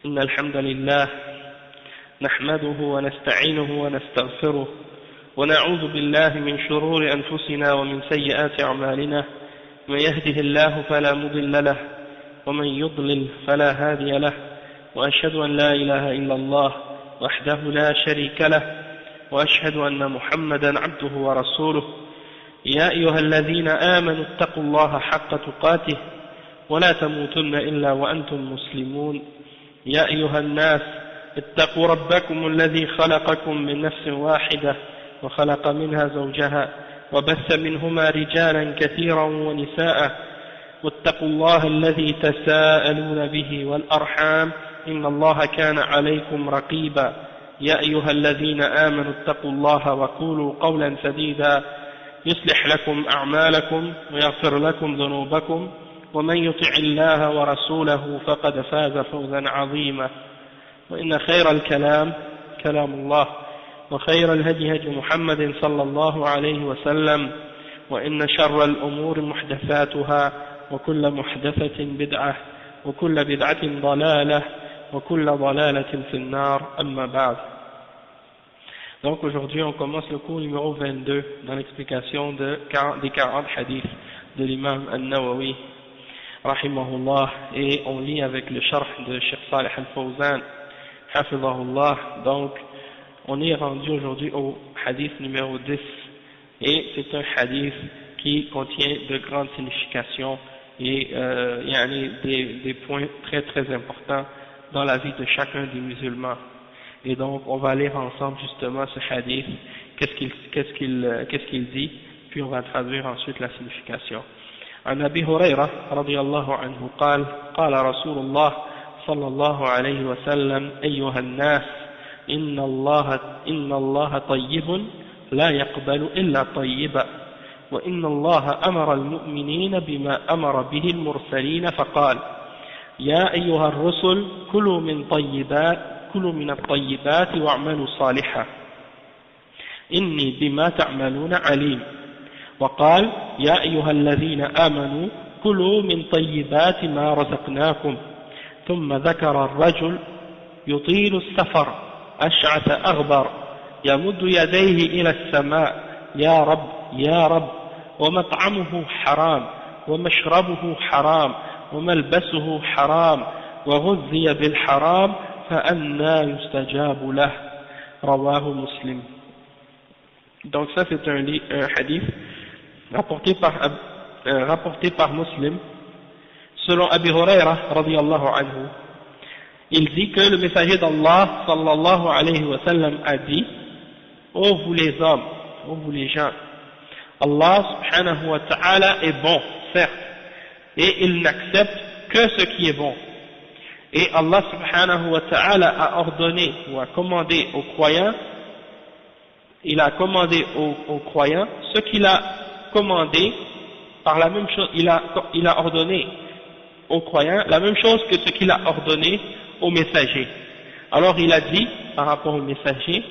إن الحمد لله نحمده ونستعينه ونستغفره ونعوذ بالله من شرور أنفسنا ومن سيئات أعمالنا من يهده الله فلا مضل له ومن يضلل فلا هادي له وأشهد أن لا إله إلا الله وحده لا شريك له وأشهد أن محمدا عبده ورسوله يا أيها الذين آمنوا اتقوا الله حق تقاته ولا تموتن إلا وأنتم مسلمون يا أيها الناس اتقوا ربكم الذي خلقكم من نفس واحدة وخلق منها زوجها وبث منهما رجالا كثيرا ونساء واتقوا الله الذي تساءلون به والأرحام إن الله كان عليكم رقيبا يا أيها الذين آمنوا اتقوا الله وقولوا قولا سديدا يصلح لكم أعمالكم ويغفر لكم ذنوبكم ومن يطع الله ورسوله فقد فاز فوزا عظيما وإن خير الكلام كلام الله وخير الهدي هدي محمد صلى الله عليه وسلم وإن شر الأمور محدثاتها وكل محدثة بدعة وكل بدعة ضلالة وكل ضلالة في النار أما بعد. Donc aujourd'hui on commence le cours numéro 22 dans l'explication des 40 hadiths de l'imam An-Nawawi rahimahullah, et on lit avec le sharh de Cheikh Salih Al-Fawzan hafidhahullah. Donc on est rendu aujourd'hui au hadith numéro 10, et c'est un hadith qui contient de grandes significations et des points très très importants dans la vie de chacun des musulmans. Et donc on va lire ensemble justement ce hadith, qu'est-ce qu'il dit, puis on va traduire ensuite la signification. عن أبي هريرة رضي الله عنه قال قال رسول الله صلى الله عليه وسلم أيها الناس إن الله طيب لا يقبل إلا طيبا وإن الله أمر المؤمنين بما أمر به المرسلين فقال يا أيها الرسل كلوا من الطيبات واعملوا صالحا إني بما تعملون عليم وقال يا أيها الذين آمنوا كلوا من طيبات ما رزقناكم ثم ذكر الرجل يطيل السفر أشعث أغبر يمد يديه إلى السماء يا رب يا رب ومطعمه حرام ومشربه حرام وملبسه حرام وغذي بالحرام فأنى يستجاب له رواه مسلم. Donc ça c'est un hadith rapporté par Muslim selon Abi Huraira radiyallahu anhu. Il dit que le messager d'Allah sallallahu alayhi wa sallam a dit: ô vous les hommes, ô vous les gens, Allah subhanahu wa ta'ala est bon, certes, et il n'accepte que ce qui est bon. Et Allah subhanahu wa ta'ala a ordonné ou a commandé aux croyants, il a commandé aux croyants ce qu'il a commandé par la même chose, il a ordonné aux croyants la même chose que ce qu'il a ordonné aux messagers. Alors il a dit par rapport aux messagers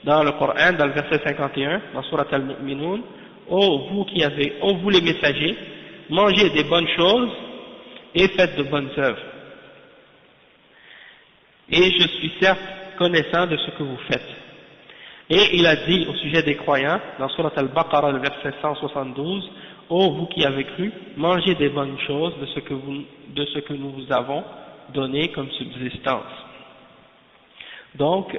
dans le Coran, dans le verset 51, dans Surat Al-Mu'minun: ô vous les messagers, mangez des bonnes choses et faites de bonnes œuvres. Et je suis certes connaissant de ce que vous faites. Et il a dit au sujet des croyants, dans Surat Al-Baqarah, le verset 172, ô vous qui avez cru, mangez des bonnes choses de ce que nous vous avons donné comme subsistance. Donc,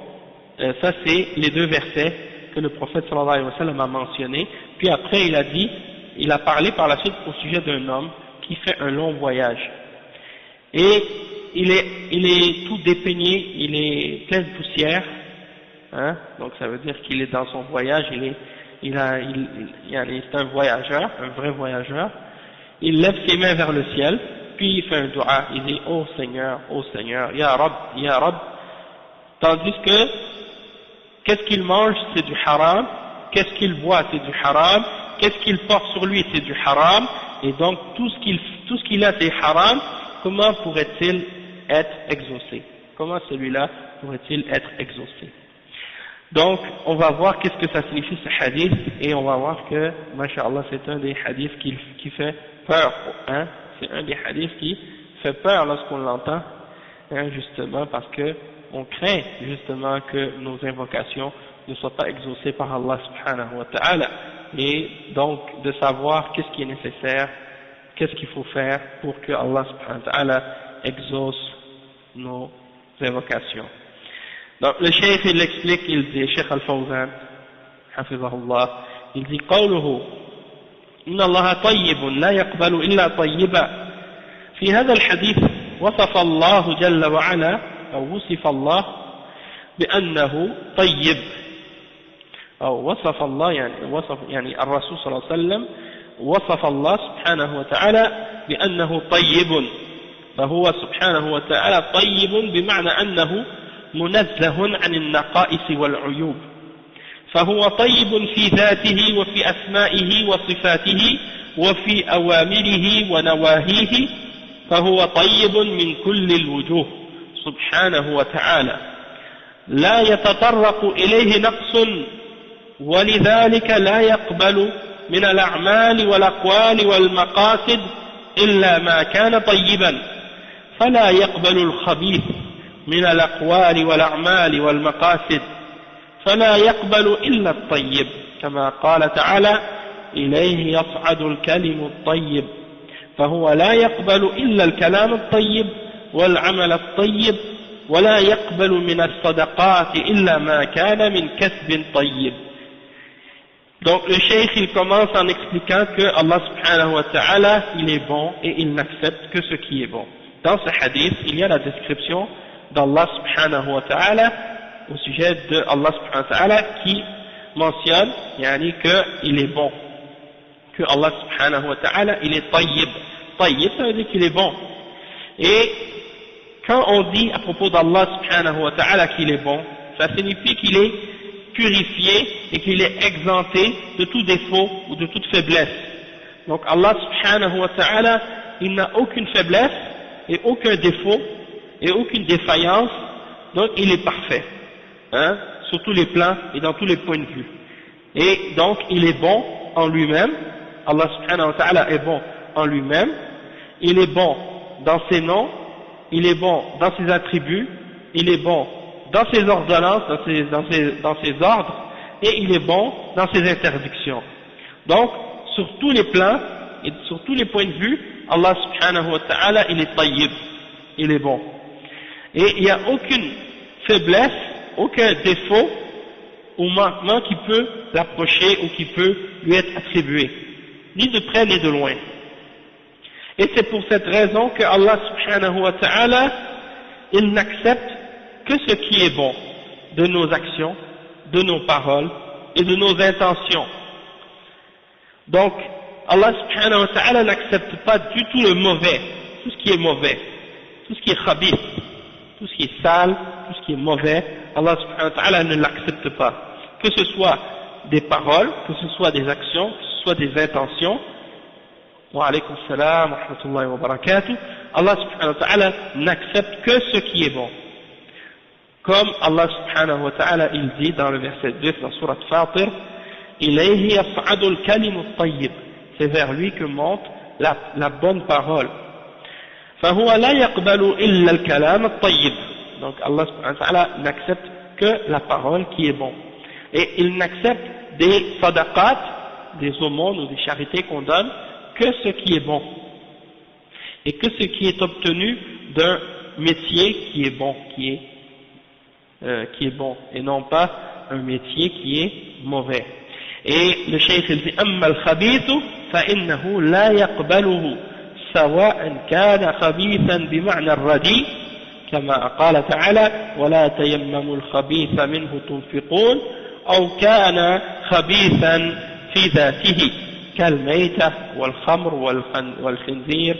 ça c'est les deux versets que le prophète sallallahu alayhi wa sallam a mentionnés. Puis après il a parlé par la suite au sujet d'un homme qui fait un long voyage. Et il est tout dépeigné, il est plein de poussière, hein, donc ça veut dire qu'il est dans son voyage, c'est un voyageur, un vrai voyageur. Il lève ses mains vers le ciel, puis il fait un dua, il dit: ô Seigneur, Ya Rab, Ya Rab. Tandis que, qu'est-ce qu'il mange, c'est du haram, qu'est-ce qu'il boit, c'est du haram, qu'est-ce qu'il porte sur lui, c'est du haram, et donc tout ce qu'il a, c'est haram. Comment pourrait-il être exaucé? Comment celui-là pourrait-il être exaucé? Donc, on va voir qu'est-ce que ça signifie ce hadith, et on va voir que, masha'Allah, c'est un des hadiths qui fait peur, hein? C'est un des hadiths qui fait peur lorsqu'on l'entend, hein, justement parce que on craint justement que nos invocations ne soient pas exaucées par Allah subhanahu wa ta'ala, et donc de savoir qu'est-ce qui est nécessaire, qu'est-ce qu'il faut faire pour que Allah subhanahu wa ta'ala exauce nos invocations. Donc le cheikh il explique, il dit, Cheikh Al-Fawzan hafizahullah, il dit قوله إن الله طيب لا يقبل إلا طيبا. في هذا الحديث وصف الله جل وعلا أو وصف الله بأنه طيب، أو وصف الله يعني الرسول صلى الله عليه وسلم وصف الله سبحانه وتعالى بأنه طيب، فهو سبحانه وتعالى طيب بمعنى أنه منزه عن النقائص والعيوب، فهو طيب في ذاته وفي أسمائه وصفاته وفي أوامره ونواهيه، فهو طيب من كل الوجوه سبحانه وتعالى، لا يتطرق إليه نقص، ولذلك لا يقبل من الأعمال والأقوال والمقاصد إلا ما كان طيبا، فلا يقبل الخبيث من الأقوال والأعمال والمقاصد، فلا يقبل إلا الطيب، كما قال تعالى إليه يصعد الكلم الطيب، فهو لا يقبل إلا الكلام الطيب والعمل الطيب، ولا يقبل من الصدقات إلا ما كان من كسب طيب. Donc le cheikh il commence en expliquant que Allah subhanahu wa ta'ala il est bon et il n'accepte que ce qui est bon. Dans ce hadith il y a la description d'Allah subhanahu wa ta'ala au sujet de Allah subhanahu wa ta'ala qui mentionne yani qu'il est bon, que Allah subhanahu wa ta'ala il est tayyib. Tayyib ça veut dire qu'il est bon, et quand on dit à propos d'Allah subhanahu wa ta'ala qu'il est bon, ça signifie qu'il est purifié et qu'il est exempté de tout défaut ou de toute faiblesse. Donc Allah subhanahu wa ta'ala il n'a aucune faiblesse et aucun défaut et aucune défaillance, donc il est parfait, hein, sur tous les plans et dans tous les points de vue, et donc il est bon en lui-même. Allah subhanahu wa ta'ala est bon en lui-même, il est bon dans ses noms, il est bon dans ses attributs, il est bon dans ses ordonnances, dans ses ordres, et il est bon dans ses interdictions. Donc, sur tous les plans et sur tous les points de vue, Allah subhanahu wa ta'ala, il est tayyib, il est bon. Et il n'y a aucune faiblesse, aucun défaut ou manquement qui peut l'approcher ou qui peut lui être attribué, ni de près ni de loin. Et c'est pour cette raison que Allah subhanahu wa ta'ala, il n'accepte que ce qui est bon de nos actions, de nos paroles et de nos intentions. Donc, Allah subhanahu wa ta'ala n'accepte pas du tout le mauvais, tout ce qui est mauvais, tout ce qui est khabith, tout ce qui est sale, tout ce qui est mauvais, Allah subhanahu wa ta'ala ne l'accepte pas. Que ce soit des paroles, que ce soit des actions, que ce soit des intentions. Wa alaykum salam wa rahmatullahi wa barakatuh. Allah subhanahu wa ta'ala n'accepte que ce qui est bon. Comme Allah subhanahu wa ta'ala il dit dans le verset 2 dans Surat Fatir, ilayhi yas'adul kalimu tayyib, c'est vers lui que monte la bonne parole. فهو لا يقبل إلا الكلام الطيب. Donc Allah subhanahu wa ta'ala n'accepte que la parole qui est bon. Et il n'accepte des sadaqat, des aumônes ou des charités qu'on donne, que ce qui est bon. Et que ce qui est obtenu d'un métier qui est bon, qui est bon, et non pas un métier qui est mauvais. Et le cheikh il dit أما الخبيث فإنه لا يقبله سواء كان خبيثا بمعنى الرديء كما قال تعالى ولا تيمموا الخبيث منه تنفقون أو كان خبيثا في ذاته كالميتة والخمر والخنزير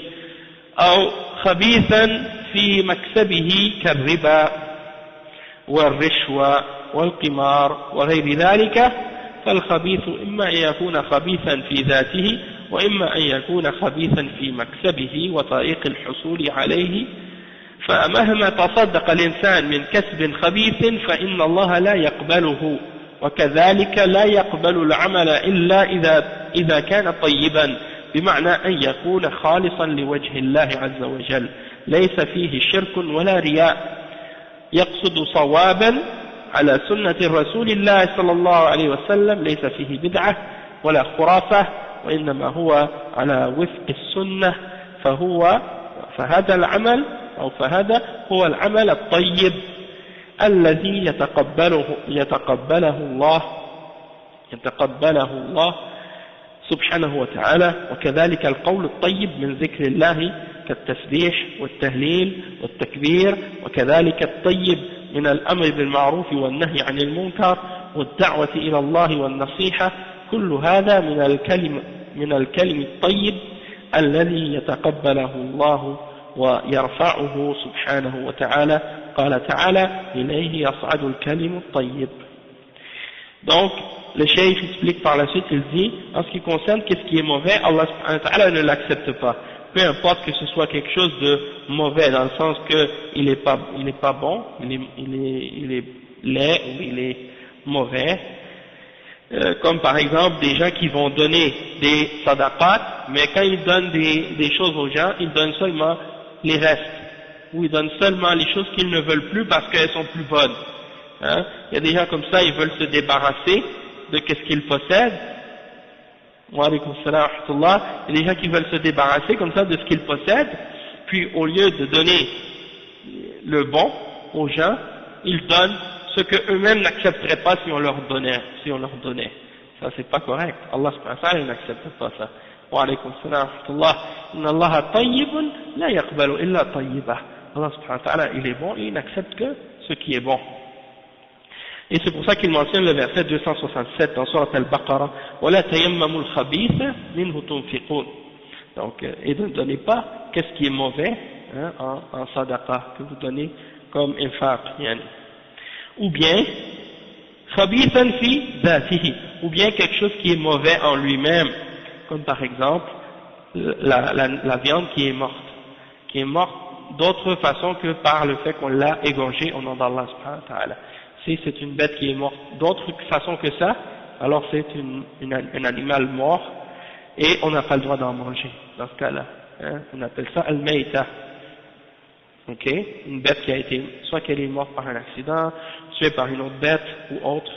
أو خبيثا في مكسبه كالربا والرشوة والقمار وغير ذلك، فالخبيث إما أن يكون خبيثا في ذاته وإما أن يكون خبيثا في مكسبه وطريق الحصول عليه، فمهما تصدق الإنسان من كسب خبيث فإن الله لا يقبله، وكذلك لا يقبل العمل إلا إذا كان طيبا بمعنى أن يكون خالصا لوجه الله عز وجل ليس فيه شرك ولا رياء يقصد صوابا على سنة رسول الله صلى الله عليه وسلم ليس فيه بدعة ولا خرافة وإنما هو على وفق السنة فهذا العمل أو فهذا هو العمل الطيب الذي يتقبله الله سبحانه وتعالى. وكذلك القول الطيب من ذكر الله كالتسبيح والتهليل والتكبير، وكذلك الطيب من الأمر بالمعروف والنهي عن المنكر والدعوة إلى الله والنصيحة، كل هذا من الكلم الطيب الذي يتقبله الله ويرفعه سبحانه وتعالى. قال تعالى إليه يصعد الكلم الطيب. Donc le cheikh explique par la suite, il dit en ce qui concerne qu'est-ce qui est mauvais, Allah subhanahu wa ta'ala ne l'accepte pas, peu importe que ce soit quelque chose de mauvais dans le sens que il est pas bon, il est laid ou il est mauvais, comme par exemple des gens qui vont donner des sadaqat, mais quand ils donnent des choses aux gens, ils donnent seulement les restes, ou ils donnent seulement les choses qu'ils ne veulent plus parce qu'elles sont plus bonnes. Hein? Il y a des gens comme ça, ils veulent se débarrasser de qu'est-ce qu'ils possèdent. Wa alaykoum salam wa rahmatullah. Il y a des gens qui veulent se débarrasser comme ça de ce qu'ils possèdent, puis au lieu de donner le bon aux gens, ils donnent ce que eux-mêmes n'accepteraient pas si on leur donnait. Ça c'est pas correct. Allah subhanahu wa ta'ala n'accepte pas ça. Wa alaykoum salam wa rahmatullah. Inna Allah tayyibun la yaqbalu illa tayyibah. Allah subhanahu wa ta'ala il est bon et il n'accepte que ce qui est bon. Et c'est pour ça qu'il mentionne le verset 267 dans Surat Al-Baqarah, وَلَا تَيَمَّمُوا الْخَبِيثَ مِنْهُ تُنْفِقُونَ. Donc, et ne donnez pas qu'est-ce qui est mauvais hein, en sadaqa, que vous donnez comme infaq, yani. Ou bien, خَبِيثًا فِي ذَاتِهِ, ou bien quelque chose qui est mauvais en lui-même, comme par exemple la viande qui est morte d'autre façon que par le fait qu'on l'a égorgée au nom d'Allah subhanahu wa ta'ala. Si c'est une bête qui est morte d'autre façon que ça, alors c'est un animal mort et on n'a pas le droit d'en manger dans ce cas-là. Hein, on appelle ça al-mayta. Ok, une bête qui a été, soit qu'elle est morte par un accident, tuée par une autre bête ou autre,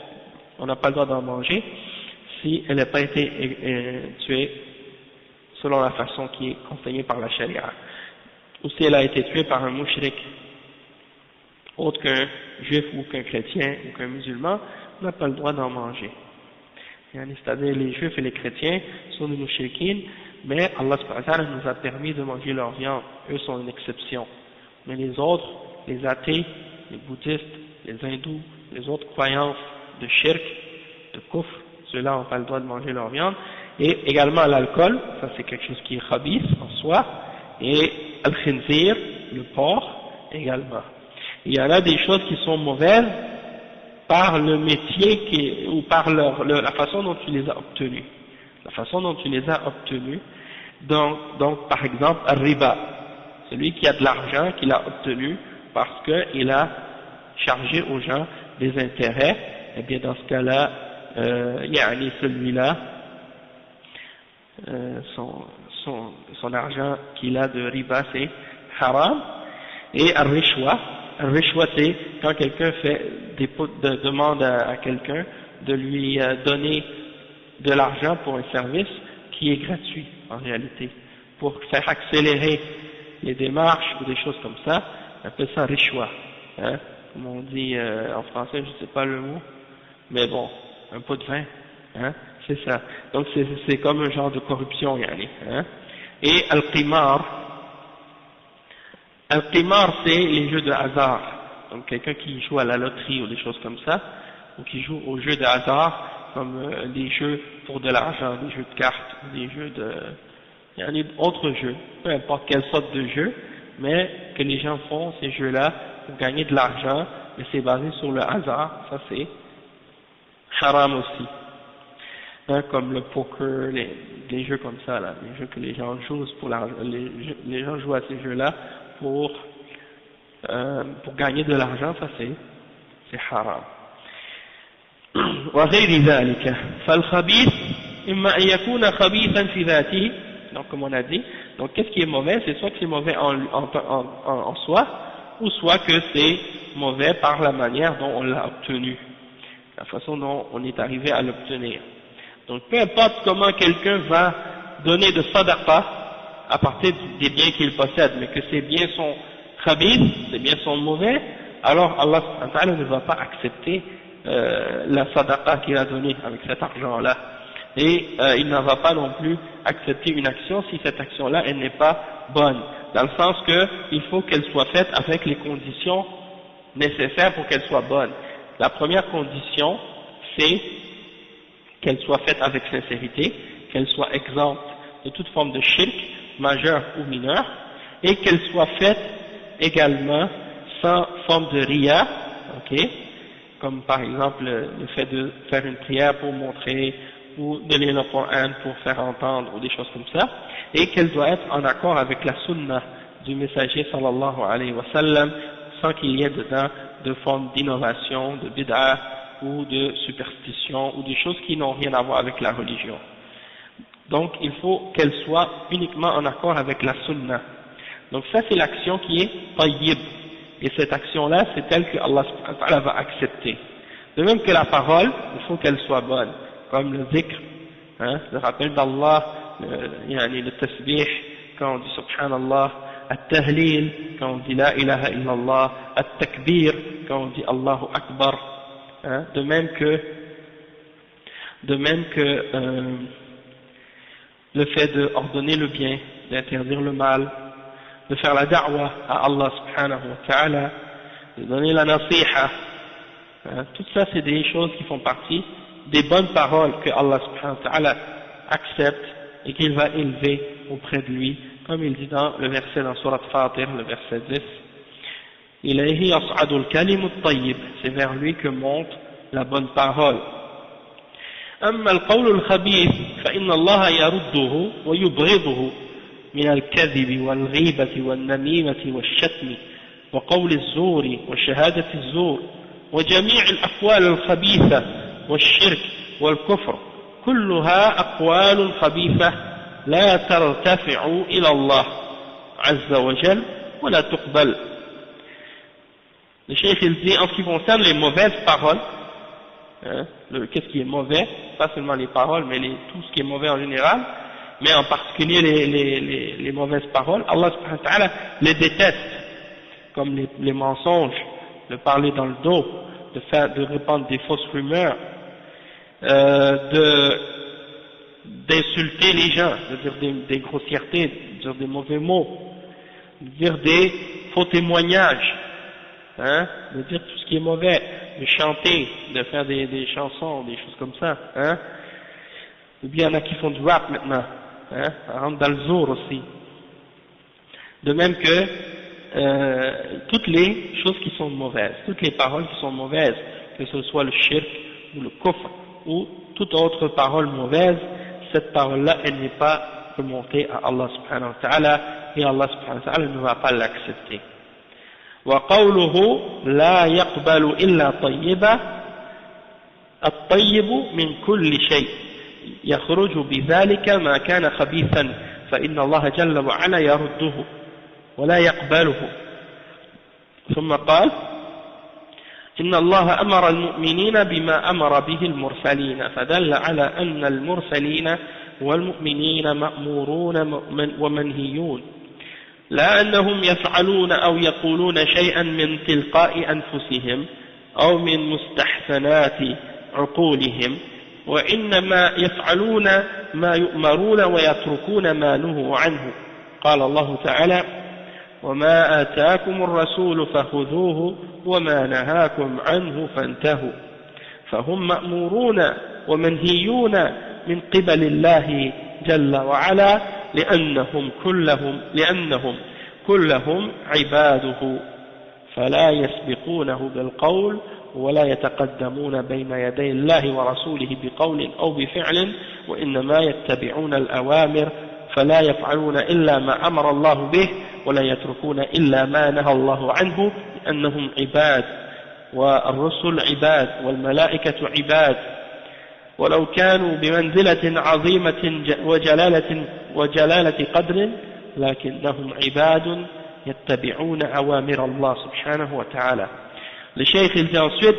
on n'a pas le droit d'en manger si elle n'a pas été tuée selon la façon qui est enseignée par la charia, ou si elle a été tuée par un mouchrik, autre qu'un juif ou qu'un chrétien ou qu'un musulman, on n'a pas le droit d'en manger. C'est-à-dire les juifs et les chrétiens sont des mouchriquines, mais Allah subhanahu wa ta'ala nous a permis de manger leur viande, eux sont une exception. Mais les autres, les athées, les bouddhistes, les hindous, les autres croyances de shirk, de kufr, ceux-là n'ont pas le droit de manger leur viande. Et également l'alcool, ça c'est quelque chose qui est khabith en soi, et al-khinzir, le porc également. Il y en a des choses qui sont mauvaises par le métier ou par la façon dont tu les as obtenues. La façon dont tu les as obtenues. Donc par exemple, al-riba, celui qui a de l'argent qu'il a obtenu parce qu'il a chargé aux gens des intérêts, eh bien dans ce cas-là, celui-là, son argent qu'il a de riba c'est haram. Et al-rishwa, c'est quand quelqu'un demande à quelqu'un de lui donner de l'argent pour un service qui est gratuit en réalité, pour faire accélérer les démarches ou des choses comme ça, on appelle ça rishwa, hein, comme on dit en français, je ne sais pas le mot, mais bon, un pot de vin, hein, c'est ça. Donc c'est comme un genre de corruption, yani, hein. Et al-qimar, c'est les jeux de hasard. Donc quelqu'un qui joue à la loterie ou des choses comme ça, ou qui joue aux jeux de hasard, comme des jeux pour de l'argent, des jeux de cartes, des jeux de... Il y en a d'autres jeux, peu importe quelle sorte de jeu, mais que les gens font ces jeux-là pour gagner de l'argent, mais c'est basé sur le hasard, ça c'est haram aussi. Hein, comme le poker, les jeux comme ça, là, les jeux que les gens jouent pour les gens jouent à ces jeux-là pour gagner de l'argent, ça c'est haram. وغير ذلك فالخبيث إما أن يكون خبيثا في ذاته, donc comme on a dit, Donc qu'est-ce qui est mauvais? C'est soit que c'est mauvais en soi, ou soit que c'est mauvais par la manière dont on l'a obtenu, la façon dont on est arrivé à l'obtenir. Donc peu importe comment quelqu'un va donner de sadaqa à partir des biens qu'il possède, mais que ces biens sont khabith, ces biens sont mauvais, alors Allah subhanahu wa ta'ala ne va pas accepter la sadaqa qu'il a donnée avec cet argent-là. Et il ne va pas non plus accepter une action si cette action-là elle n'est pas bonne, dans le sens qu'il faut qu'elle soit faite avec les conditions nécessaires pour qu'elle soit bonne. La première condition, c'est qu'elle soit faite avec sincérité, qu'elle soit exempte de toute forme de shirk, majeur ou mineur, et qu'elle soit faite également sans forme de riya, ok, comme par exemple le fait de faire une prière pour montrer, ou de lire le Coran pour faire entendre, ou des choses comme ça, et qu'elle doit être en accord avec la sunna du messager sallallahu alayhi wa sallam, sans qu'il y ait dedans de forme d'innovation, de bid'ah, ou de superstition, ou des choses qui n'ont rien à voir avec la religion. Donc il faut qu'elle soit uniquement en accord avec la sunna. Donc ça c'est l'action qui est tayyib, et cette action-là c'est telle que Allah subhanahu wa ta'ala va accepter. De même que la parole, il faut qu'elle soit bonne, comme le dhikr, le rappel d'Allah, le tasbih, quand on dit subhanallah, at-tahlil, quand on dit la ilaha illallah, at-takbir, quand on dit Allahu akbar, de même que le fait d'ordonner le bien, d'interdire le mal, de faire la da'wa à Allah subhanahu wa ta'ala, de donner la nasiha, tout ça c'est des choses qui font partie des bonnes paroles que Allah subhanahu wa ta'ala accepte et qu'il va élever auprès de lui, comme il dit dans le verset dans Surat Fatir, le verset 10, ilayhi yas'adu al-kalimu at-tayyib, c'est vers lui que monte la bonne parole. أما القول الخبيث فإن الله يرده ويبغضه من الكذب والغيبة والنميمة والشتم وقول الزور وشهادة الزور وجميع الأقوال الخبيثة والشرك والكفر كلها أقوال خبيثة لا ترتفع إلى الله عز وجل ولا تقبل. Le cheikh il dit en ce qui concerne les mauvaises paroles, qu'est-ce qui est mauvais, pas seulement les paroles mais tout ce qui est mauvais en général, mais en particulier les mauvaises paroles, Allah subhanahu wa ta'ala les déteste, comme les mensonges, de parler dans le dos, de répandre des fausses rumeurs, d'insulter les gens, de dire des grossièretés, de dire des mauvais mots, de dire des faux témoignages, de dire tout ce qui est mauvais, de chanter, de faire des chansons, des choses comme ça, ou bien il y en a qui font du rap maintenant, ça rentre dans le zour aussi. De même que toutes les choses qui sont mauvaises, toutes les paroles qui sont mauvaises, que ce soit le shirk ou le kufr ou toute autre parole mauvaise, cette parole-là, elle n'est pas remontée à Allah subhanahu wa ta'ala, et Allah subhanahu wa ta'ala ne va pas l'accepter. وقوله لا يقبل إلا طيبا الطيب من كل شيء يخرج بذلك ما كان خبيثا فإن الله جل وعلا يرده ولا يقبله. ثم قال إن الله أمر المؤمنين بما أمر به المرسلين فدل على أن المرسلين والمؤمنين مأمورون ومنهيون لا أنهم يفعلون أو يقولون شيئا من تلقاء أنفسهم أو من مستحسنات عقولهم وإنما يفعلون ما يؤمرون ويتركون ما نهوا عنه. قال الله تعالى وما آتاكم الرسول فخذوه وما نهاكم عنه فانتهوا. فهم مأمورون ومنهيون من قبل الله جل وعلا لأنهم كلهم عباده فلا يسبقونه بالقول ولا يتقدمون بين يدي الله ورسوله بقول أو بفعل وإنما يتبعون الأوامر فلا يفعلون إلا ما أمر الله به ولا يتركون إلا ما نهى الله عنه لأنهم عباد والرسل عباد والملائكة عباد ولو كانوا بمنزلة عظيمة وجلالة قدر لكنهم عباد يتبعون أوامر الله سبحانه وتعالى. Le cheikh il dit ensuite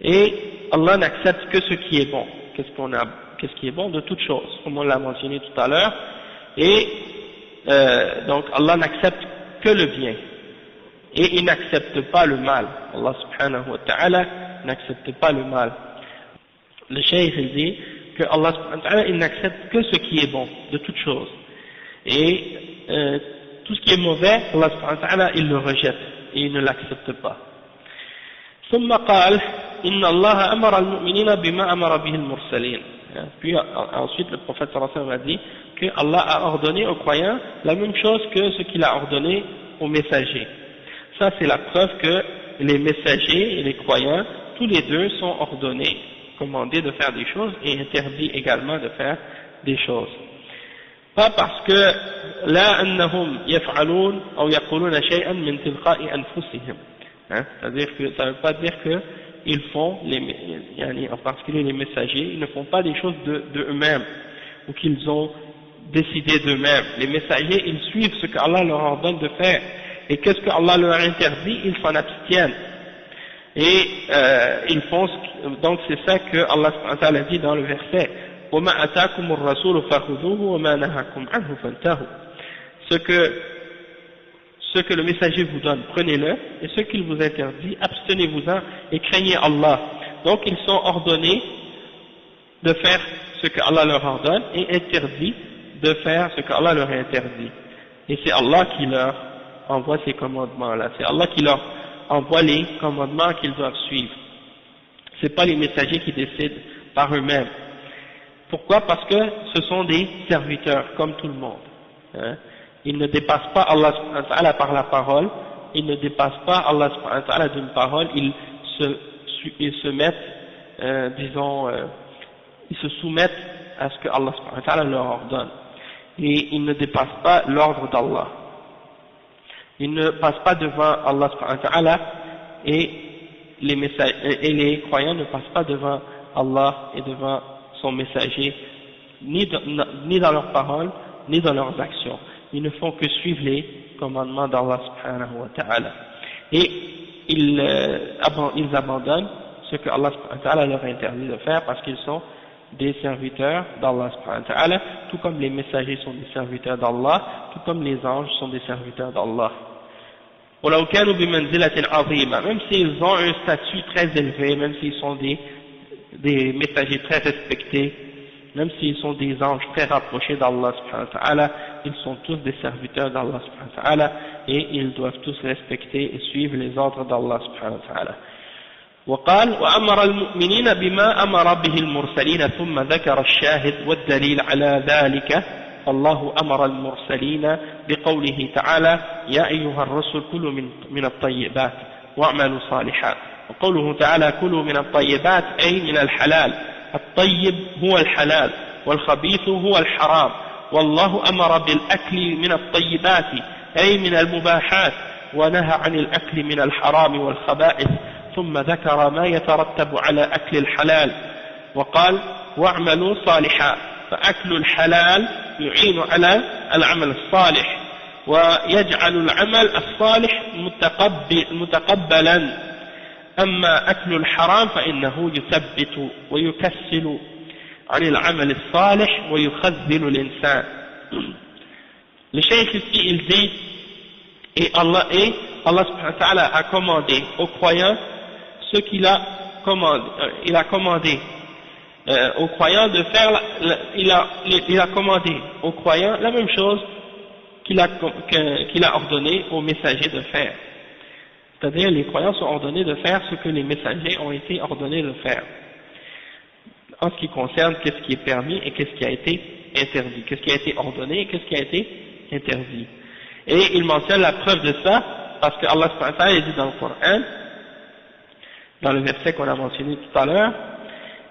et Allah n'accepte que ce qui est bon. Qu'est-ce qui est bon de toutes choses, comme on l'a mentionné tout à l'heure. Et donc Allah n'accepte que le bien et il n'accepte pas le mal. Allah subhanahu wa ta'ala n'accepte pas le mal. Le cheikh il dit que Allah subhanahu wa ta'ala il n'accepte que ce qui est bon de toutes choses et tout ce qui est mauvais Allah subhanahu wa ta'ala il le rejette et il ne l'accepte pas. ثم قال إن الله أمر المؤمنين بما أمر به المرسلين. Puis ensuite le prophète sallallahu alayhi wa sallam a dit que Allah a ordonné aux croyants la même chose que ce qu'il a ordonné aux messagers. Ça c'est la preuve que les messagers et les croyants, tous les deux sont ordonnés, commandés de faire des choses et interdits également de faire des choses. Pas parce que la annahum yaf'alun ou yaquluna shay'an min tilqa'i anfusihim. C'est-à-dire que ça ne veut pas dire qu'ils font, en particulier les messagers, ils ne font pas des choses de eux-mêmes ou qu'ils ont décidé d'eux-mêmes. Les messagers, ils suivent ce qu'Allah leur ordonne de faire. Et qu'est-ce qu'Allah leur interdit, ils s'en abstiennent. Et ils font, donc c'est ça que Allah subhanahu wa ta'ala dit dans le verset وَمَا أَتَاكُمُ الرَّسُولُ فَخُذُوهُ وَمَا نَهَاكُمْ عَنْهُ فَانْتَهُوا. Ce que le messager vous donne, prenez-le, et ce qu'il vous interdit, abstenez-vous-en et craignez Allah. Donc ils sont ordonnés de faire ce que Allah leur ordonne et interdits de faire ce que Allah leur interdit. Et c'est Allah qui leur envoie ces commandements-là. C'est Allah qui leur envoie les commandements qu'ils doivent suivre. C'est pas les messagers qui décident par eux-mêmes. Pourquoi? Parce que ce sont des serviteurs, comme tout le monde. Ils ne dépassent pas Allah subhanahu wa ta'ala par la parole, ils ne dépassent pas Allah subhanahu wa ta'ala d'une parole, ils se mettent, ils se soumettent à ce que Allah subhanahu wa ta'ala leur ordonne. Et ils ne dépassent pas l'ordre d'Allah. Ils ne passent pas devant Allah subhanahu wa ta'ala et les croyants ne passent pas devant Allah et devant son messager, ni dans leurs paroles, ni dans leurs actions. Ils ne font que suivre les commandements d'Allah subhanahu wa ta'ala. Et ils abandonnent ce que Allah subhanahu wa ta'ala leur interdit de faire parce qu'ils sont des serviteurs d'Allah subhanahu wa ta'ala, tout comme les messagers sont des serviteurs d'Allah, tout comme les anges sont des serviteurs d'Allah. وَلَوْ كَانُوا بِمَنْزِلَةٍ عَظِيمَةٍ. Même s'ils ont un statut très élevé, même s'ils sont des messagers très respectés, même s'ils sont des anges très rapprochés d'Allah subhanahu wa ta'ala, ils sont tous des serviteurs d'Allah subhanahu wa ta'ala et ils doivent tous respecter et suivre les ordres d'Allah subhanahu wa ta'ala. وقال وأمر المؤمنين بما أمر به المرسلين ثم ذكر الشاهد والدليل على ذلك. الله أمر المرسلين بقوله تعالى يا أيها الرسل كلوا من الطيبات واعملوا صالحات. وقوله تعالى كلوا من الطيبات أي من الحلال. الطيب هو الحلال والخبيث هو الحرام. والله أمر بالأكل من الطيبات أي من المباحات ونهى عن الأكل من الحرام والخبائث ثم ذكر ما يترتب على أكل الحلال وقال واعملوا صالحا. فأكل الحلال يعين على العمل الصالح ويجعل العمل الصالح متقبلا. أما أكل الحرام فإنه يثبت ويكسل عن العمل الصالح ويخذل الإنسان. Le cheikh ici il dit et Allah subhanahu wa ta'ala a commandé aux croyants ce qu'il a commandé, il a commandé aux croyants de faire, il a commandé aux croyants la même chose qu'il a ordonné aux messagers de faire. C'est-à-dire les croyants sont ordonnés de faire ce que les messagers ont été ordonnés de faire. En ce qui concerne qu'est-ce qui est permis et qu'est-ce qui a été interdit, qu'est-ce qui a été ordonné et qu'est-ce qui a été interdit. Et il mentionne la preuve de ça parce que Allah subhanahu wa ta'ala dit dans le Coran, dans le verset qu'on a mentionné tout à l'heure,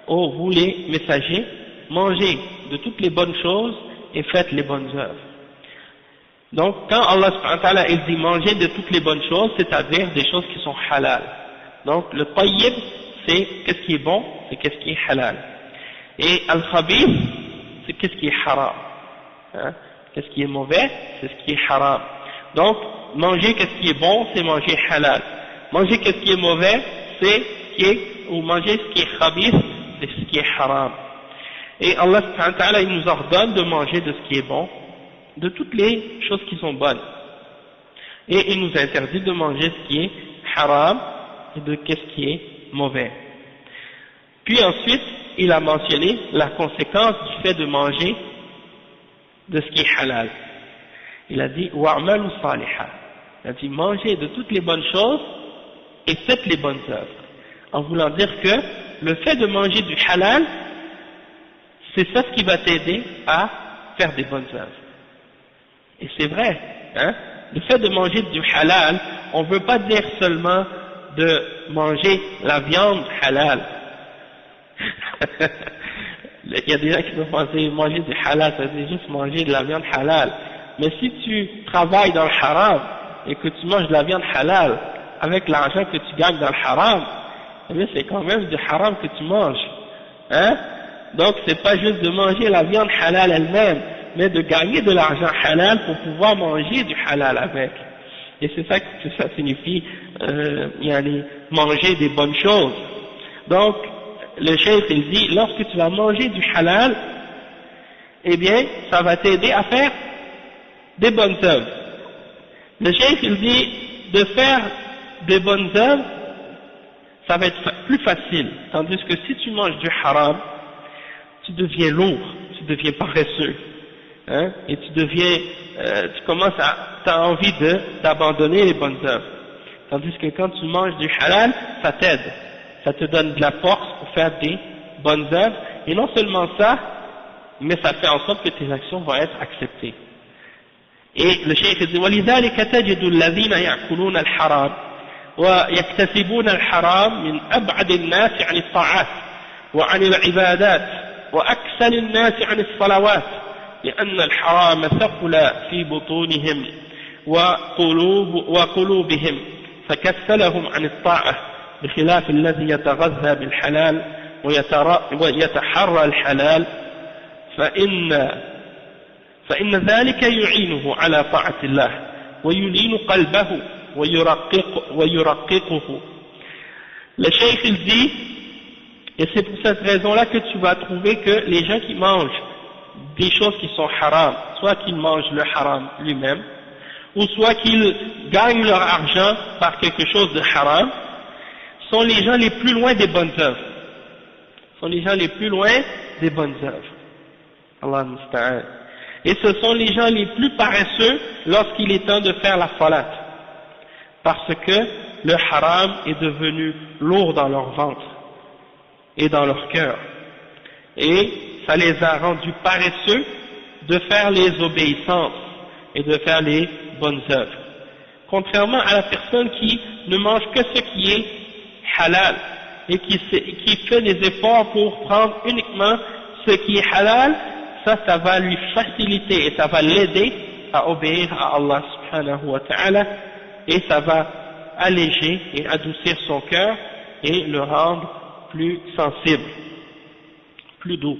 ô vous les messagers, mangez de toutes les bonnes choses et faites les bonnes œuvres. Donc quand Allah subhanahu wa ta'ala il dit mangez de toutes les bonnes choses, c'est-à-dire des choses qui sont halal. Donc le tayyib c'est qu'est-ce qui est bon, c'est qu'est-ce qui est halal. Et al-khabith c'est qu'est-ce qui est haram. Donc, le tayyib, c'est qu'est-ce qui est bon, c'est qu'est-ce qui est haram. Et al-khabith, c'est qu'est-ce qui est halal. Donc, le tayyib, c'est qu'est-ce qui est bon, c'est qu'est-ce qui est bon, c'est qu'est-ce qui est haram. Et al-khabith, c'est qu'est-ce qui est halal. Hein? Qu'est-ce qui est mauvais? C'est ce qui est haram. Donc, manger qu'est-ce qui est bon, c'est manger halal. Manger qu'est-ce qui est mauvais, c'est ce qui est, ou manger ce qui est khabith, c'est ce qui est haram. Et Allah subhanahu wa ta'ala, il nous ordonne de manger de ce qui est bon, de toutes les choses qui sont bonnes. Et il nous interdit de manger ce qui est haram et de qu'est-ce qui est mauvais. Puis ensuite, il a mentionné la conséquence du fait de manger de ce qui est halal. Il a dit wa'malu salihah. Il a dit mangez de toutes les bonnes choses et faites les bonnes œuvres. En voulant dire que le fait de manger du halal, c'est ça ce qui va t'aider à faire des bonnes œuvres. Et c'est vrai, hein? Le fait de manger du halal, on ne veut pas dire seulement de manger la viande halal. Il y a des gens qui peuvent penser manger du halal, ça veut dire juste manger de la viande halal. Mais si tu travailles dans le haram et que tu manges de la viande halal avec l'argent que tu gagnes dans le haram, eh bien c'est quand même du haram que tu manges. Hein? Donc c'est pas juste de manger la viande halal elle-même, mais de gagner de l'argent halal pour pouvoir manger du halal avec. Et c'est ça que ça signifie manger des bonnes choses. Donc le cheikh il dit, lorsque tu vas manger du halal, eh bien ça va t'aider à faire des bonnes œuvres. Le cheikh il dit de faire des bonnes œuvres, ça va être plus facile, tandis que si tu manges du haram, tu deviens lourd, tu deviens paresseux, hein, et tu commences t'as envie d'abandonner les bonnes œuvres. Tandis que quand tu manges du halal, ça t'aide, ça te donne de la force pour faire des bonnes œuvres, et non seulement ça, mais ça fait en sorte que tes actions vont être acceptées. Et le cheikh dit وَلِذَلِكَ تَجِدُ الَّذِينَ يَأْكُلُونَ الْحَرَامَ ويكتسبون الحرام من أبعد الناس عن الطاعات وعن العبادات وأكسل الناس عن الصلوات لأن الحرام ثقل في بطونهم وقلوبهم فكسلهم عن الطاعة بخلاف الذي يتغذى بالحلال ويتحرى الحلال فإن ذلك يعينه على طاعة الله ويلين قلبه ويرققه. Le cheikh il dit, et c'est pour cette raison-là que tu vas trouver que les gens qui mangent des choses qui sont haram, soit qu'ils mangent le haram lui-même, ou soit qu'ils gagnent leur argent par quelque chose de haram, sont les gens les plus loin des bonnes œuvres. Sont les gens les plus loin des bonnes œuvres. Allah musta'an. Et ce sont les gens les plus paresseux lorsqu'il est temps de faire la salat. Parce que le haram est devenu lourd dans leur ventre et dans leur cœur. Et ça les a rendus paresseux de faire les obéissances et de faire les bonnes œuvres. Contrairement à la personne qui ne mange que ce qui est halal et qui fait des efforts pour prendre uniquement ce qui est halal, ça va lui faciliter et ça va l'aider à obéir à Allah subhanahu wa ta'ala, et ça va alléger et adoucir son cœur et le rendre plus sensible, plus doux.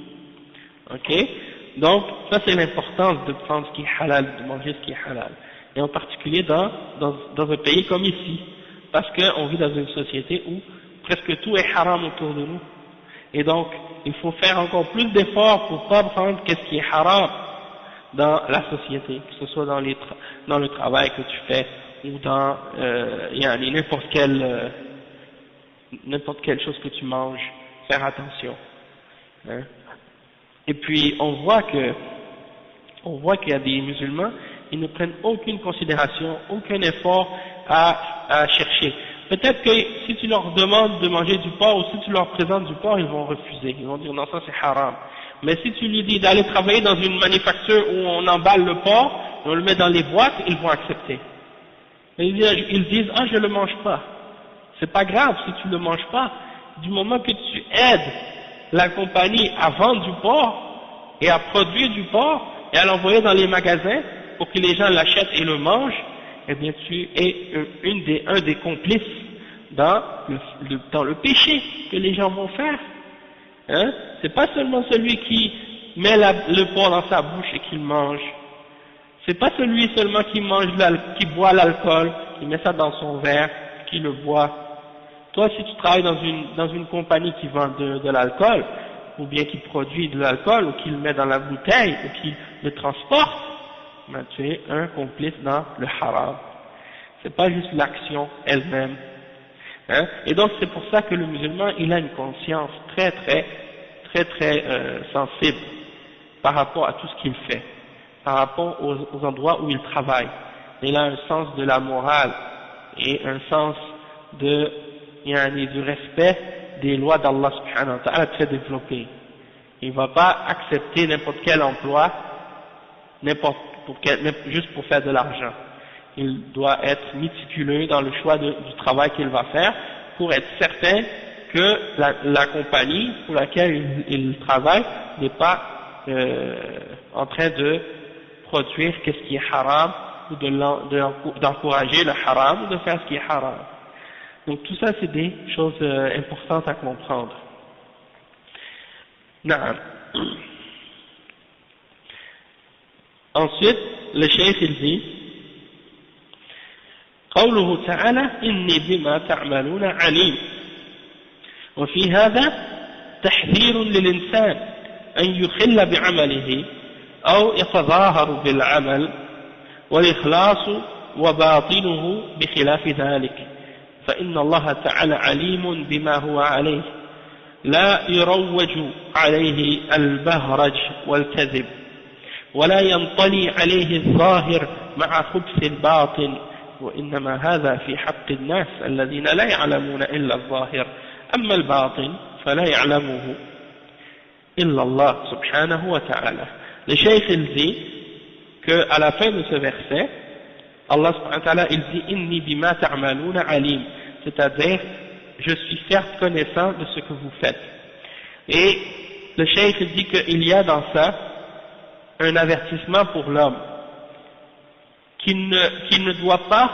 Ok? Donc, ça c'est l'importance de prendre ce qui est halal, de manger ce qui est halal. Et en particulier dans un pays comme ici, parce qu'on vit dans une société où presque tout est haram autour de nous. Et donc, il faut faire encore plus d'efforts pour ne pas prendre ce qui est haram dans la société, que ce soit dans le travail que tu fais, ou dans n'importe quelle chose que tu manges, faire attention. Hein. Et puis on voit qu'il y a des musulmans, ils ne prennent aucune considération, aucun effort à chercher. Peut-être que si tu leur demandes de manger du porc ou si tu leur présentes du porc, ils vont refuser, ils vont dire non, ça c'est haram. Mais si tu lui dis d'aller travailler dans une manufacture où on emballe le porc, et on le met dans les boîtes, ils vont accepter. Ils disent ah je le mange pas. C'est pas grave si tu le manges pas, du moment que tu aides la compagnie à vendre du porc et à produire du porc et à l'envoyer dans les magasins pour que les gens l'achètent et le mangent, eh bien tu es un des complices dans le péché que les gens vont faire. Hein? C'est pas seulement celui qui met le porc dans sa bouche et qu'il mange, c'est pas celui seulement qui boit l'alcool, qui met ça dans son verre, qui le boit. Toi, si tu travailles dans une compagnie qui vend de l'alcool, ou bien qui produit de l'alcool, ou qui le met dans la bouteille, ou qui le transporte, ben, tu es un complice dans le haram. C'est pas juste l'action elle-même. Hein? Et donc c'est pour ça que le musulman, il a une conscience très sensible par rapport à tout ce qu'il fait, par rapport aux endroits où il travaille. Il a un sens de la morale et un sens du respect des lois d'Allah subhanahu wa ta'ala très développé. Il ne va pas accepter n'importe quel emploi juste pour faire de l'argent. Il doit être méticuleux dans le choix du travail qu'il va faire pour être certain que la compagnie pour laquelle il travaille n'est pas en train de produire ce qui est haram ou d'encourager le haram ou de faire ce qui est haram. Donc tout ça c'est des choses importantes à comprendre. Naam. Ensuite, le cheikh il dit قوله تعالى إني بما تعملون عليم وفي هذا تحذير للإنسان أن يخل بعمله أو يتظاهر بالعمل والإخلاص وباطنه بخلاف ذلك فإن الله تعالى عليم بما هو عليه لا يروج عليه البهرج والكذب ولا ينطلي عليه الظاهر مع خبث الباطن وإنما هذا في حق الناس الذين لا يعلمون إلا الظاهر أما الباطن فلا يعلمه إلا الله سبحانه وتعالى. Le cheikh il dit qu'à la fin de ce verset, Allah subhanahu wa ta'ala il dit inni bima ta'maluna alim, c'est-à-dire je suis certes connaissant de ce que vous faites. Et le cheikh il dit qu'il y a dans ça un avertissement pour l'homme qui ne doit pas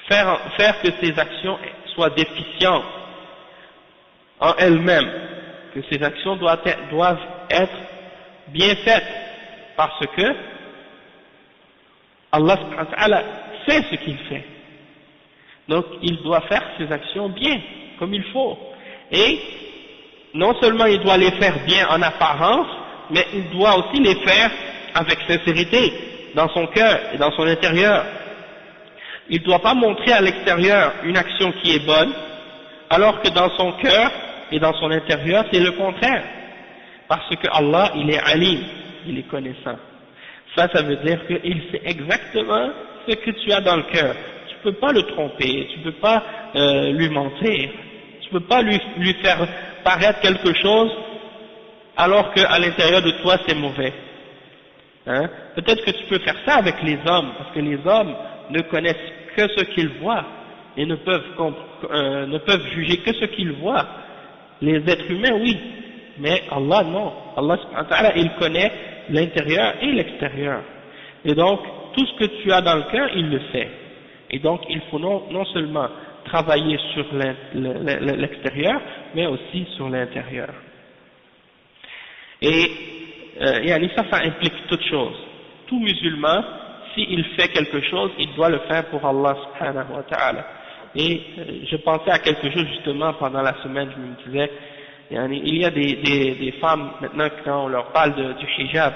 faire que ses actions soient déficientes en elles-mêmes, que ses actions doivent être bien faites, parce que Allah subhanahu wa ta'ala sait ce qu'il fait. Donc il doit faire ses actions bien, comme il faut. Et non seulement il doit les faire bien en apparence, mais il doit aussi les faire avec sincérité, dans son cœur et dans son intérieur. Il ne doit pas montrer à l'extérieur une action qui est bonne, alors que dans son cœur et dans son intérieur, c'est le contraire. Parce que Allah, il est alim, il est connaissant. Ça veut dire qu'il sait exactement ce que tu as dans le cœur. Tu ne peux pas le tromper, tu ne peux pas lui mentir, tu ne peux pas lui faire paraître quelque chose alors qu'à l'intérieur de toi c'est mauvais. Hein? Peut-être que tu peux faire ça avec les hommes, parce que les hommes ne connaissent que ce qu'ils voient et ne peuvent juger que ce qu'ils voient. Les êtres humains, oui, mais Allah non. Allah subhanahu wa ta'ala, il connaît l'intérieur et l'extérieur. Et donc, tout ce que tu as dans le cœur, il le sait. Et donc, il faut non seulement travailler sur l'extérieur, mais aussi sur l'intérieur. Et ça implique toute chose. Tout musulman, s'il fait quelque chose, il doit le faire pour Allah subhanahu wa ta'ala. Et je pensais à quelque chose justement pendant la semaine, je me disais, il y a des femmes maintenant quand on leur parle du hijab,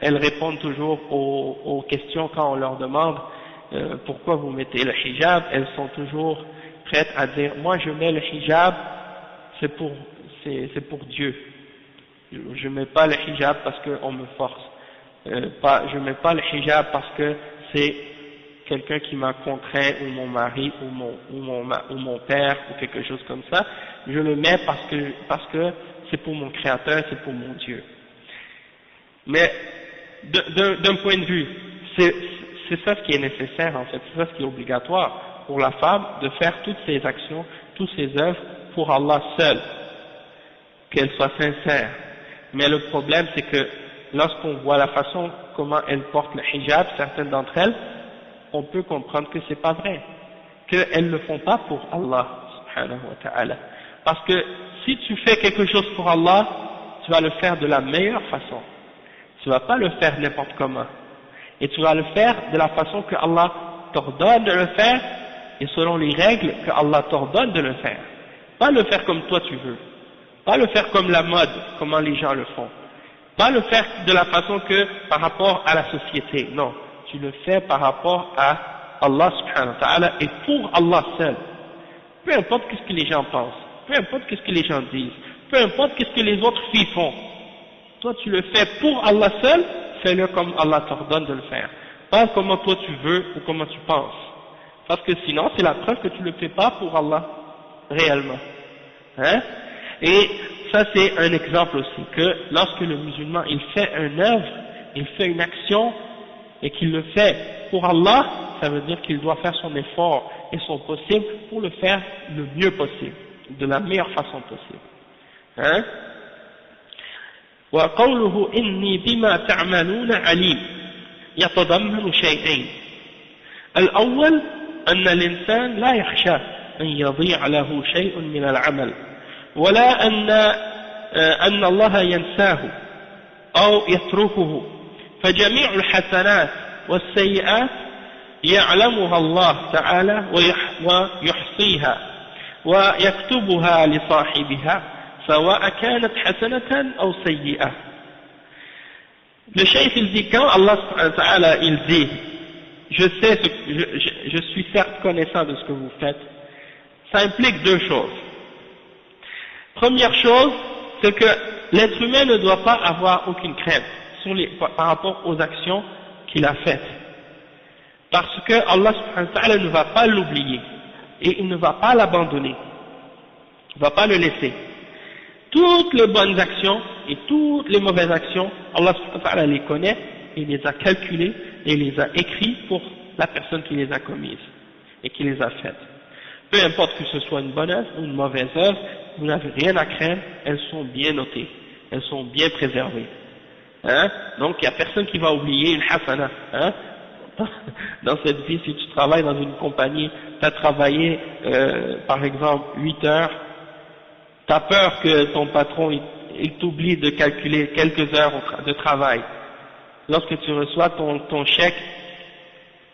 elles répondent toujours aux questions quand on leur demande pourquoi vous mettez le hijab, elles sont toujours prêtes à dire moi je mets le hijab, c'est pour Dieu. Je mets pas le hijab parce qu'on me force. Je mets pas le hijab parce que c'est quelqu'un qui m'a contraint, ou mon mari, ou mon père, ou quelque chose comme ça. Je le mets parce que c'est pour mon créateur, c'est pour mon Dieu. Mais d'un point de vue, c'est ça ce qui est nécessaire en fait, c'est ça ce qui est obligatoire pour la femme, de faire toutes ses actions, toutes ses œuvres pour Allah seul, qu'elle soit sincère. Mais le problème c'est que lorsqu'on voit la façon comment elles portent le hijab, certaines d'entre elles, on peut comprendre que c'est pas vrai, qu'elles ne le font pas pour Allah subhanahu wa ta'ala. Parce que si tu fais quelque chose pour Allah, tu tu vas le faire de la meilleure façon. Tu vas pas le faire n'importe comment. Et tu vas le faire de la façon que Allah t'ordonne de le faire et selon les règles que Allah t'ordonne de le faire. Pas le faire comme toi tu veux. Pas le faire comme la mode, comment les gens le font. Pas le faire de la façon que par rapport à la société. Non. Tu le fais par rapport à Allah subhanahu wa ta'ala et pour Allah seul. Peu importe ce que les gens pensent. Peu importe ce que les gens disent. Peu importe ce que les autres filles font. Toi tu le fais pour Allah seul, fais-le comme Allah t'ordonne de le faire. Pas comment toi tu veux ou comment tu penses. Parce que sinon c'est la preuve que tu ne le fais pas pour Allah, réellement. Hein? Et ça c'est un exemple aussi, que lorsque le musulman il fait une œuvre, il fait une action, et qu'il le fait pour Allah, ça veut dire qu'il doit faire son effort et son possible pour le faire le mieux possible, de la meilleure façon possible. Hein? وقوله إني بما تعملون عليم يتضمن شيئين. الأول أن الإنسان لا يخشى أن يضيع له شيء من العمل ولا أن الله ينساه أو يتركه، فجميع الحسنات والسيئات يعلمها الله تعالى ويحصيها ويكتبها لصاحبها سواء كانت حسنة أو سيئة. Le cheikh il dit, quand Allah ta'ala il dit je suis certes connaissant de ce que vous faites, ça implique deux choses. Première chose, c'est que l'être humain ne doit pas avoir aucune crainte par rapport aux actions qu'il a faites, parce que Allah subhanahu wa ta'ala ne va pas l'oublier et il ne va pas l'abandonner, il ne va pas le laisser. Toutes les bonnes actions et toutes les mauvaises actions, Allah subhanahu wa ta'ala les connaît, il les a calculées et les a écrites pour la personne qui les a commises et qui les a faites. Peu importe que ce soit une bonne œuvre ou une mauvaise œuvre, vous n'avez rien à craindre, elles sont bien notées, elles sont bien préservées. Hein? Donc il n'y a personne qui va oublier une hasana. Hein? Dans cette vie, si tu travailles dans une compagnie, tu as travaillé par exemple 8 heures, tu as peur que ton patron il t'oublie de calculer quelques heures de travail. Lorsque tu reçois ton chèque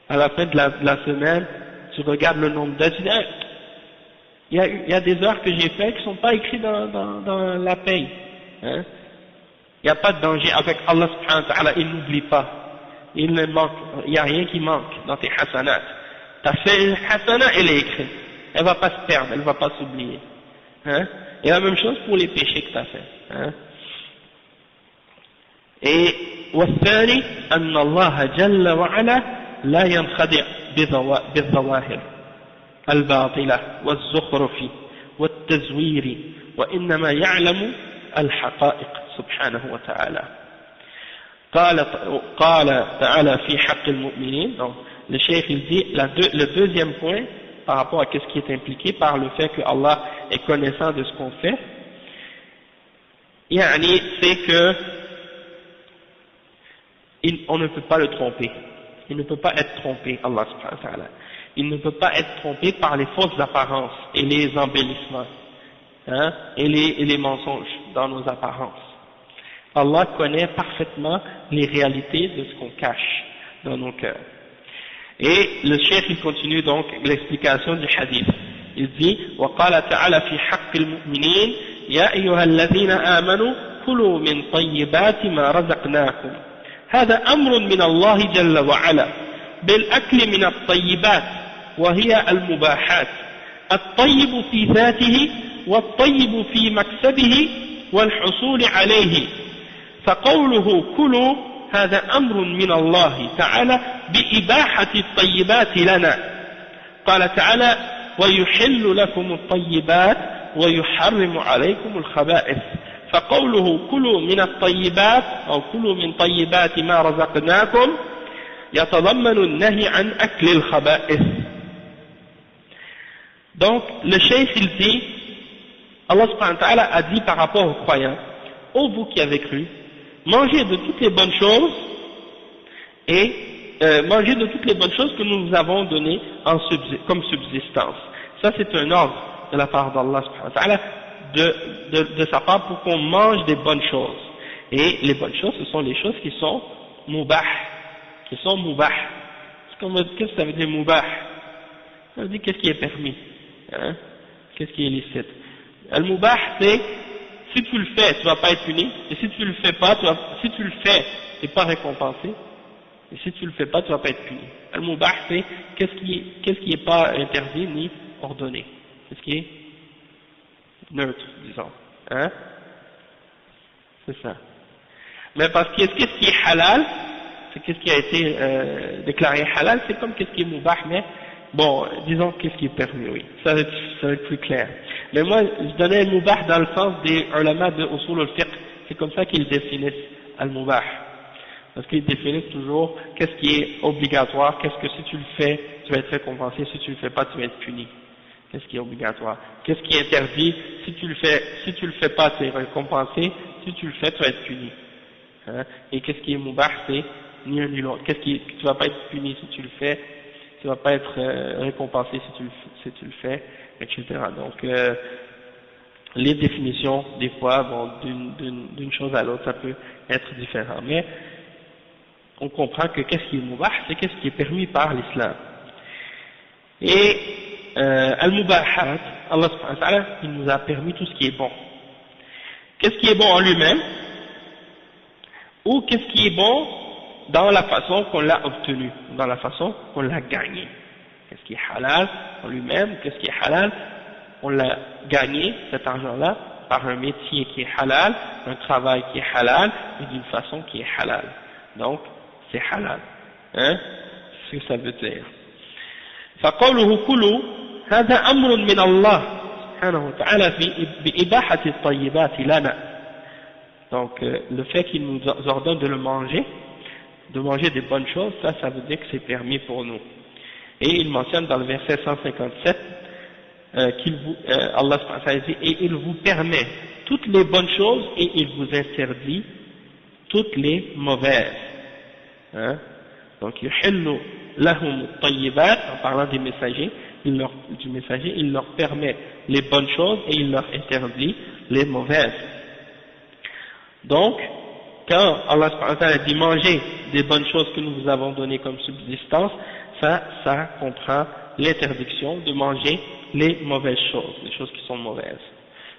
à la fin de la semaine, tu regardes le nombre d'heures, tu dis il y a des heures que j'ai faites qui ne sont pas écrites dans la paye. Hein? Il n'y a pas de danger avec Allah subhanahu wa ta'ala, il n'oublie pas. Il ne manque, il n'y a rien qui manque dans tes hasanats. Tu as fait une hasana, elle est écrite. Elle ne va pas se perdre, elle ne va pas s'oublier. Hein? Et la même chose pour les péchés que tu as fait. Hein? Et والثاني أن الله جل وعلا لا ينخدع بالظواهر الباطلة والزخرف والتزوير وإنما يعلم الحقائق سبحانه وتعالى. قال تعالى في حق المؤمنين. Donc, le cheikh il dit le deuxième point par rapport à ce qui est impliqué par le fait que Allah est connaissant de ce qu'on fait, c'est que on ne peut pas le tromper. Il ne peut pas être trompé, Allah subhanahu wa ta'ala. Il ne peut pas être trompé par les fausses apparences et les embellissements, hein, et les mensonges dans nos apparences. Allah connaît parfaitement les réalités de ce qu'on cache dans nos cœurs. Et le cheikh il continue donc l'explication du hadith. Il dit وقال تعالى في حق المؤمنين يا أيها الذين آمنوا كلوا من طيبات ما رزقناكم. هذا أمر من الله جل وعلا بالأكل من الطيبات وهي المباحات، الطيب في ذاته والطيب في مكسبه والحصول عليه، فقوله كلوا هذا أمر من الله تعالى بإباحة الطيبات لنا. قال تعالى ويحل لكم الطيبات ويحرم عليكم الخبائث، فقوله كلوا من الطيبات أو كلوا من طيبات ما رزقناكم يتضمن النهي عن أكل الخبائث. Donc le cheikh il dit, Allah subhanahu wa ta'ala a dit par rapport aux croyants, ô vous qui avez cru, mangez de toutes les bonnes choses et mangez de toutes les bonnes choses que nous vous avons données comme subsistance. Ça c'est un ordre de la part d'Allah subhanahu wa ta'ala de sa part pour qu'on mange des bonnes choses. Et les bonnes choses, ce sont les choses qui sont mubah, Qu'est-ce que ça veut dire mubah? Ça veut dire qu'est-ce qui est permis, hein? Qu'est-ce qui est licite. Al-mubah, c'est, si tu le fais, tu vas pas être puni, et si tu le fais pas, si tu le fais, tu n'es pas récompensé, et si tu le fais pas, tu vas pas être puni. Al-mubah, c'est qu'est-ce qui est pas interdit ni ordonné, qu'est-ce qui est neutre, disons, hein? C'est ça. Mais parce que qu'est-ce qui est halal, c'est qu'est-ce qui a été déclaré halal, c'est comme qu'est-ce qui est mubah, mais bon, disons qu'est-ce qui est permis, oui, ça va être plus clair. Mais moi, je donnais le mubah dans le sens des ulama de usul al-fiqh, c'est comme ça qu'ils définissent al-mubah. Parce qu'ils définissent toujours qu'est-ce qui est obligatoire, qu'est-ce que si tu le fais, tu vas être récompensé, si tu le fais pas, tu vas être puni. Qu'est-ce qui est obligatoire? Qu'est-ce qui est interdit? Si tu le fais pas, tu es récompensé, si tu le fais, tu vas être puni. Hein? Et qu'est-ce qui est mubah, c'est ni un ni l'autre. Tu vas pas être puni si tu le fais, tu vas pas être récompensé si tu le fais, etc. Donc les définitions, des fois, bon, d'une chose à l'autre, ça peut être différent. Mais on comprend que qu'est-ce qui est mubah, c'est qu'est-ce qui est permis par l'islam. Et al-mubahat, Allah subhanahu wa ta'ala, il nous a permis tout ce qui est bon. Qu'est-ce qui est bon en lui-même, ou qu'est-ce qui est bon dans la façon qu'on l'a obtenu, dans la façon qu'on l'a gagné. Qu'est-ce qui est halal en lui-même, qu'est-ce qui est halal, on l'a gagné, cet argent-là, par un métier qui est halal, un travail qui est halal, et d'une façon qui est halal. Donc, c'est halal. Hein? C'est ce que ça veut dire. فقوله كلوا هذا أمر من الله سبحانه وتعالى بإباحة الطيبات لنا. Donc le fait qu'il nous ordonne de le manger, de manger des bonnes choses, ça veut dire que c'est permis pour nous. Et il mentionne dans le verset 157 Allah dit, et il vous permet toutes les bonnes choses et il vous interdit toutes les mauvaises. Hein? Donc yuhillu lahum at-tayyibat, en parlant des messagers, il leur permet les bonnes choses et il leur interdit les mauvaises. Donc, quand Allah subhanahu wa ta'ala dit manger des bonnes choses que nous vous avons données comme subsistance, ça comprend l'interdiction de manger les mauvaises choses, les choses qui sont mauvaises.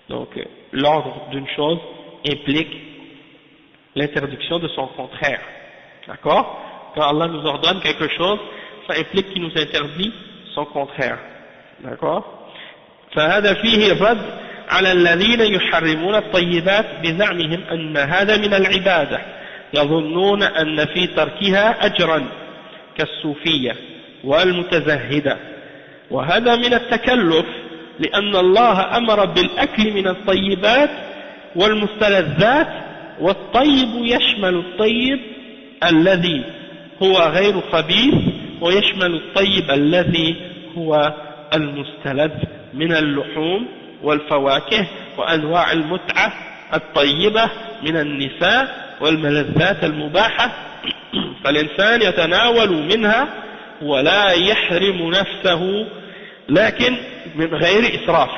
Donc, l'ordre d'une chose implique l'interdiction de son contraire. D'accord? Quand Allah nous ordonne quelque chose, ça implique qu'il nous interdit son contraire. D'accord? فهذا فيه الرد على الذين يحرمون الطيبات بزعمهم أن هذا من العبادة يظنون أن في تركها أجرا كالصوفية والمتزهدة وهذا من التكلف لأن الله أمر بالأكل من الطيبات والمستلذات والطيب يشمل الطيب الذي هو غير خبيث ويشمل الطيب الذي هو المستلذ من اللحوم والفواكه وأنواع المتعة الطيبة من النساء والملذات المباحة فالإنسان يتناول منها ولا يحرم نفسه لكن من غير إسراف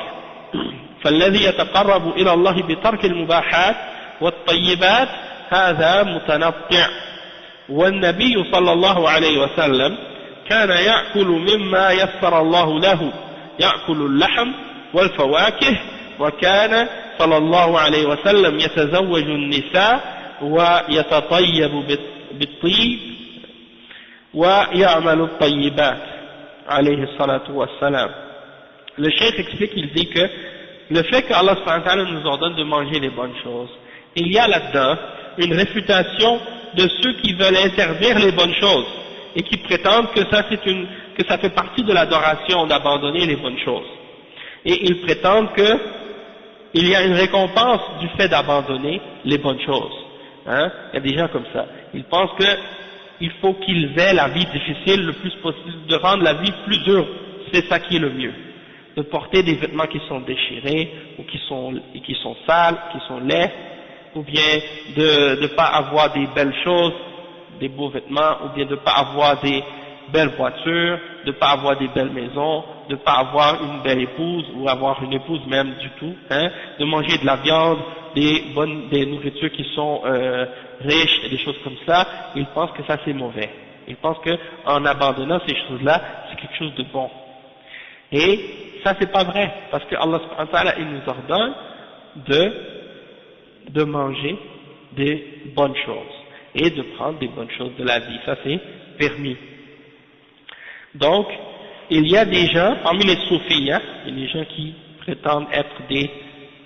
فالذي يتقرب إلى الله بترك المباحات والطيبات هذا متنطع والنبي صلى الله عليه وسلم كان يأكل مما يسر الله له يأكل اللحم والفواكه وكان صلى الله عليه وسلم يتزوج النساء ويتطيب بالطيب ويعمل الطيبات عليه الصلاة والسلام. Le cheikh explique, il dit que le fait qu'Allah subhanahu wa ta'ala nous ordonne de manger les bonnes choses, il y a là-dedans une réfutation de ceux qui veulent interdire les bonnes choses et qui prétendent que ça fait partie de l'adoration d'abandonner les bonnes choses. Et ils prétendent qu'il y a une récompense du fait d'abandonner les bonnes choses. Hein? Il y a des gens comme ça. Ils pensent qu'il faut qu'ils aient la vie difficile le plus possible, de rendre la vie plus dure. C'est ça qui est le mieux. De porter des vêtements qui sont déchirés, ou qui sont sales, qui sont laids, ou bien de ne pas avoir des belles choses, des beaux vêtements, ou bien de ne pas avoir des belles voitures, de pas avoir des belles maisons, de pas avoir une belle épouse ou avoir une épouse même du tout, hein, de manger de la viande, des nourritures qui sont riches et des choses comme ça, ils pensent que ça c'est mauvais. Ils pensent que en abandonnant ces choses-là, c'est quelque chose de bon. Et ça c'est pas vrai, parce que Allah subhanahu wa ta'ala, il nous ordonne de manger des bonnes choses et de prendre des bonnes choses de la vie, ça c'est permis. Donc, il y a des gens, parmi les soufis, hein, il y a des gens qui prétendent être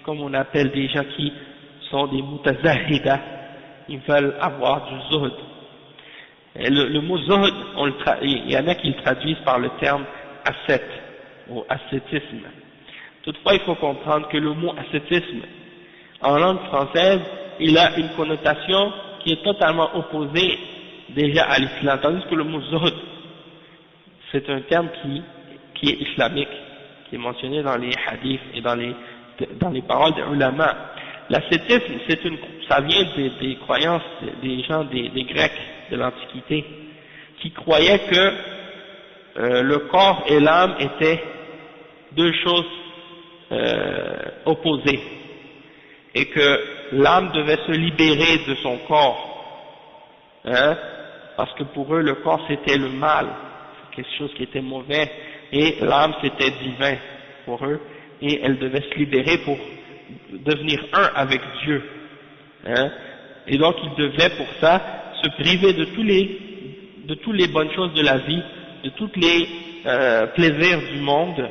comme on appelle des gens qui sont des mutazahida, ils veulent avoir du zuhd. Et le mot zuhd, il y en a qui le traduisent par le terme ascète, ou ascétisme. Toutefois, il faut comprendre que le mot ascétisme, en langue française, il a une connotation qui est totalement opposée déjà à l'islam, tandis que le mot zuhd, c'est un terme qui est islamique, qui est mentionné dans les hadiths et dans les paroles des ulama. L'ascétisme, ça vient des croyances des gens, des Grecs de l'Antiquité, qui croyaient que le corps et l'âme étaient deux choses opposées, et que l'âme devait se libérer de son corps, hein, parce que pour eux le corps c'était le mal, quelque chose qui était mauvais, et l'âme c'était divin pour eux, et elle devait se libérer pour devenir un avec Dieu, hein, et donc ils devaient pour ça se priver de tous les bonnes choses de la vie, de tous les plaisirs du monde,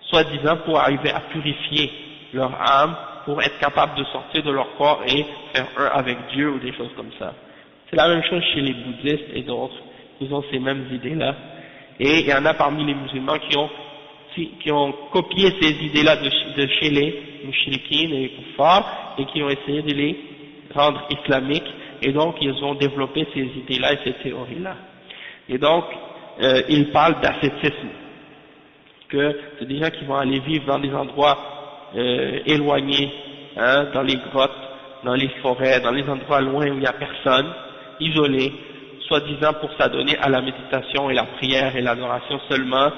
soi-disant pour arriver à purifier leur âme, pour être capable de sortir de leur corps et faire un avec Dieu ou des choses comme ça. C'est la même chose chez les bouddhistes et d'autres, ils ont ces mêmes idées-là. Et il y en a parmi les musulmans qui ont copié ces idées-là de chez les mushrikines et les kuffars et qui ont essayé de les rendre islamiques, et donc ils ont développé ces idées-là et ces théories-là. Et donc, ils parlent d'ascétisme, que c'est des gens qui vont aller vivre dans des endroits éloignés, hein, dans les grottes, dans les forêts, dans les endroits loin où il n'y a personne, isolés, soi-disant pour s'adonner à la méditation et la prière et l'adoration seulement,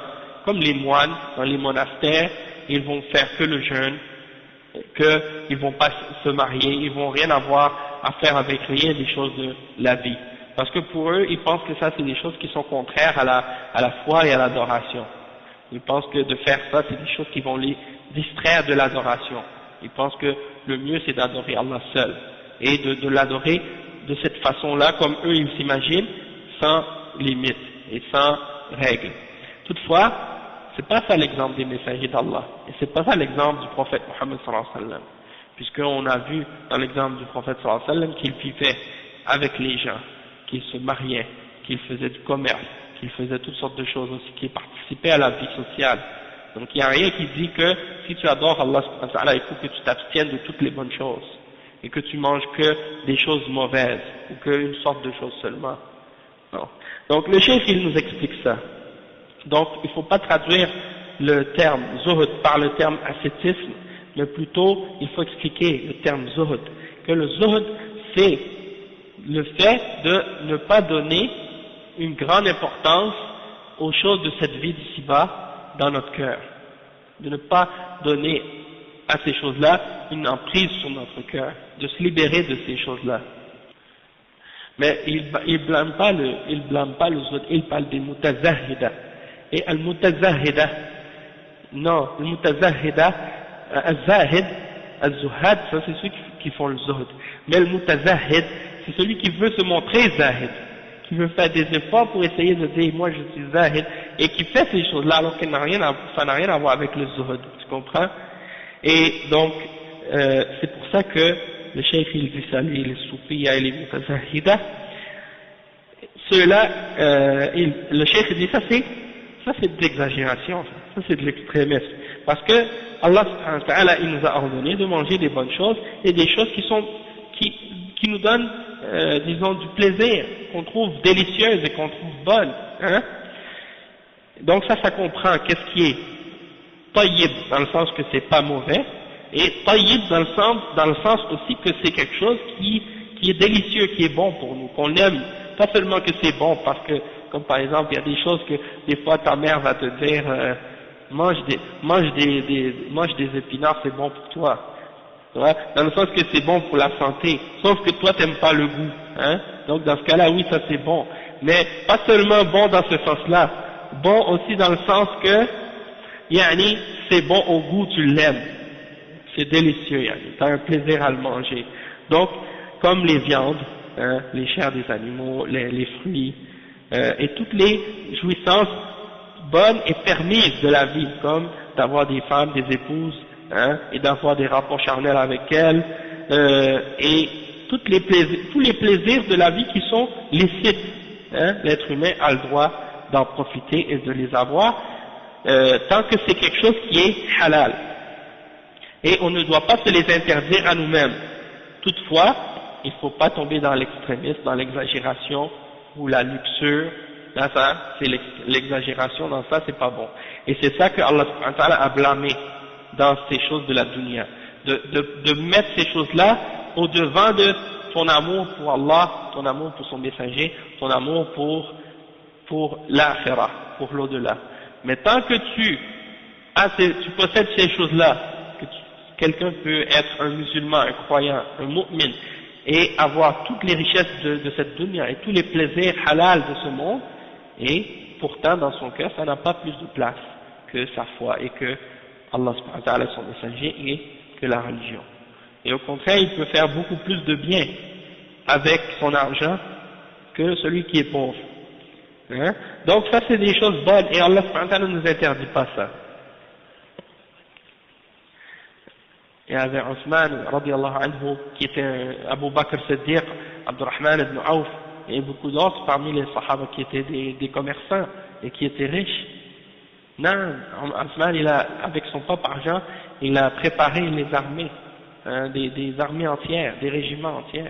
comme les moines dans les monastères, ils vont faire que le jeûne, qu'ils vont pas se marier, ils vont rien avoir à faire avec rien des choses de la vie. Parce que pour eux, ils pensent que ça c'est des choses qui sont contraires à la foi et à l'adoration. Ils pensent que de faire ça, c'est des choses qui vont les distraire de l'adoration. Ils pensent que le mieux c'est d'adorer Allah seul, et de l'adorer de cette façon-là, comme eux ils s'imaginent, sans limite et sans règles. Toutefois, c'est pas ça l'exemple des messagers d'Allah, et c'est pas ça l'exemple du prophète Mohammed sallallahu alayhi wa sallam, puisqu'on a vu dans l'exemple du prophète sallallahu alayhi wa sallam qu'il vivait avec les gens, qu'il se mariait, qu'il faisait du commerce, qu'il faisait toutes sortes de choses aussi, qu'il participait à la vie sociale. Donc il n'y a rien qui dit que si tu adores Allah subhanahu wa ta'ala, il faut que tu t'abstiennes de toutes les bonnes choses, et que tu manges que des choses mauvaises, ou qu'une sorte de choses seulement. Non. Donc le cheikh il nous explique ça. Donc il ne faut pas traduire le terme zuhd par le terme ascétisme, mais plutôt il faut expliquer le terme zuhd, que le zuhd c'est le fait de ne pas donner une grande importance aux choses de cette vie d'ici-bas dans notre cœur, de ne pas donner à ces choses-là une emprise sur notre cœur, de se libérer de ces choses-là. Mais il blâme pas le zuhd, il parle des mutazahida. Et al-mutazahida, non, le mutazahida, al-zahid, al-zuhad, ça c'est ceux qui font le zuhd. Mais le mutazahid, c'est celui qui veut se montrer zahid, qui veut faire des efforts pour essayer de dire moi je suis zahid, et qui fait ces choses-là alors que ça n'a rien à voir avec le zuhd, tu comprends? Et donc, c'est pour ça que le cheikh il dit ça, les soufis et les mutazahida, ceux-là, le cheikh dit ça c'est de l'exagération, ça c'est de l'extrémisme, parce que Allah subhanahu wa ta'ala il nous a ordonné de manger des bonnes choses et des choses qui nous donnent disons du plaisir, qu'on trouve délicieuses et qu'on trouve bonnes, hein. Donc ça comprend qu'est-ce qui est tayyib dans le sens que c'est pas mauvais, et tayyib dans le sens aussi que c'est quelque chose qui est délicieux, qui est bon pour nous, qu'on aime, pas seulement que c'est bon parce que Comme par exemple, il y a des choses que des fois ta mère va te dire, mange des épinards, c'est bon pour toi. Ouais, dans le sens que c'est bon pour la santé, sauf que toi t'aimes pas le goût, hein. Donc dans ce cas-là, oui, ça c'est bon, mais pas seulement bon dans ce sens-là, bon aussi dans le sens que, yani, c'est bon au goût, tu l'aimes, c'est délicieux, yani, t'as un plaisir à le manger. Donc, comme les viandes, hein, les chairs des animaux, les fruits, et toutes les jouissances bonnes et permises de la vie, comme d'avoir des femmes, des épouses, hein, et d'avoir des rapports charnels avec elles, et tous les plaisirs de la vie qui sont licites, hein, l'être humain a le droit d'en profiter et de les avoir, tant que c'est quelque chose qui est halal. Et on ne doit pas se les interdire à nous-mêmes. Toutefois, il ne faut pas tomber dans l'extrémisme, dans l'exagération ou la luxure. Là, ça, c'est l'exagération, dans ça, c'est pas bon. Et c'est ça que Allah subhanahu wa ta'ala a blâmé dans ces choses de la dunya. De mettre ces choses-là au-devant de ton amour pour Allah, ton amour pour son messager, ton amour pour l'akhirah, pour l'au-delà. Mais tant que tu possèdes ces choses-là, quelqu'un peut être un musulman, un croyant, un mu'min, et avoir toutes les richesses de cette dunya et tous les plaisirs halal de ce monde, et pourtant dans son cœur ça n'a pas plus de place que sa foi et que Allah subhanahu wa ta'ala son messager et que la religion. Et au contraire, il peut faire beaucoup plus de bien avec son argent que celui qui est pauvre. Hein? Donc ça c'est des choses bonnes et Allah subhanahu wa ta'ala ne nous interdit pas ça. Il y avait Othman radiallahu anhu qui était Abu Bakr Siddiq, Abdurrahman ibn Auf et beaucoup d'autres parmi les sahaba qui étaient des commerçants et qui étaient riches. Non, Othman avec son propre argent il a préparé les armées, des armées entières, des régiments entiers.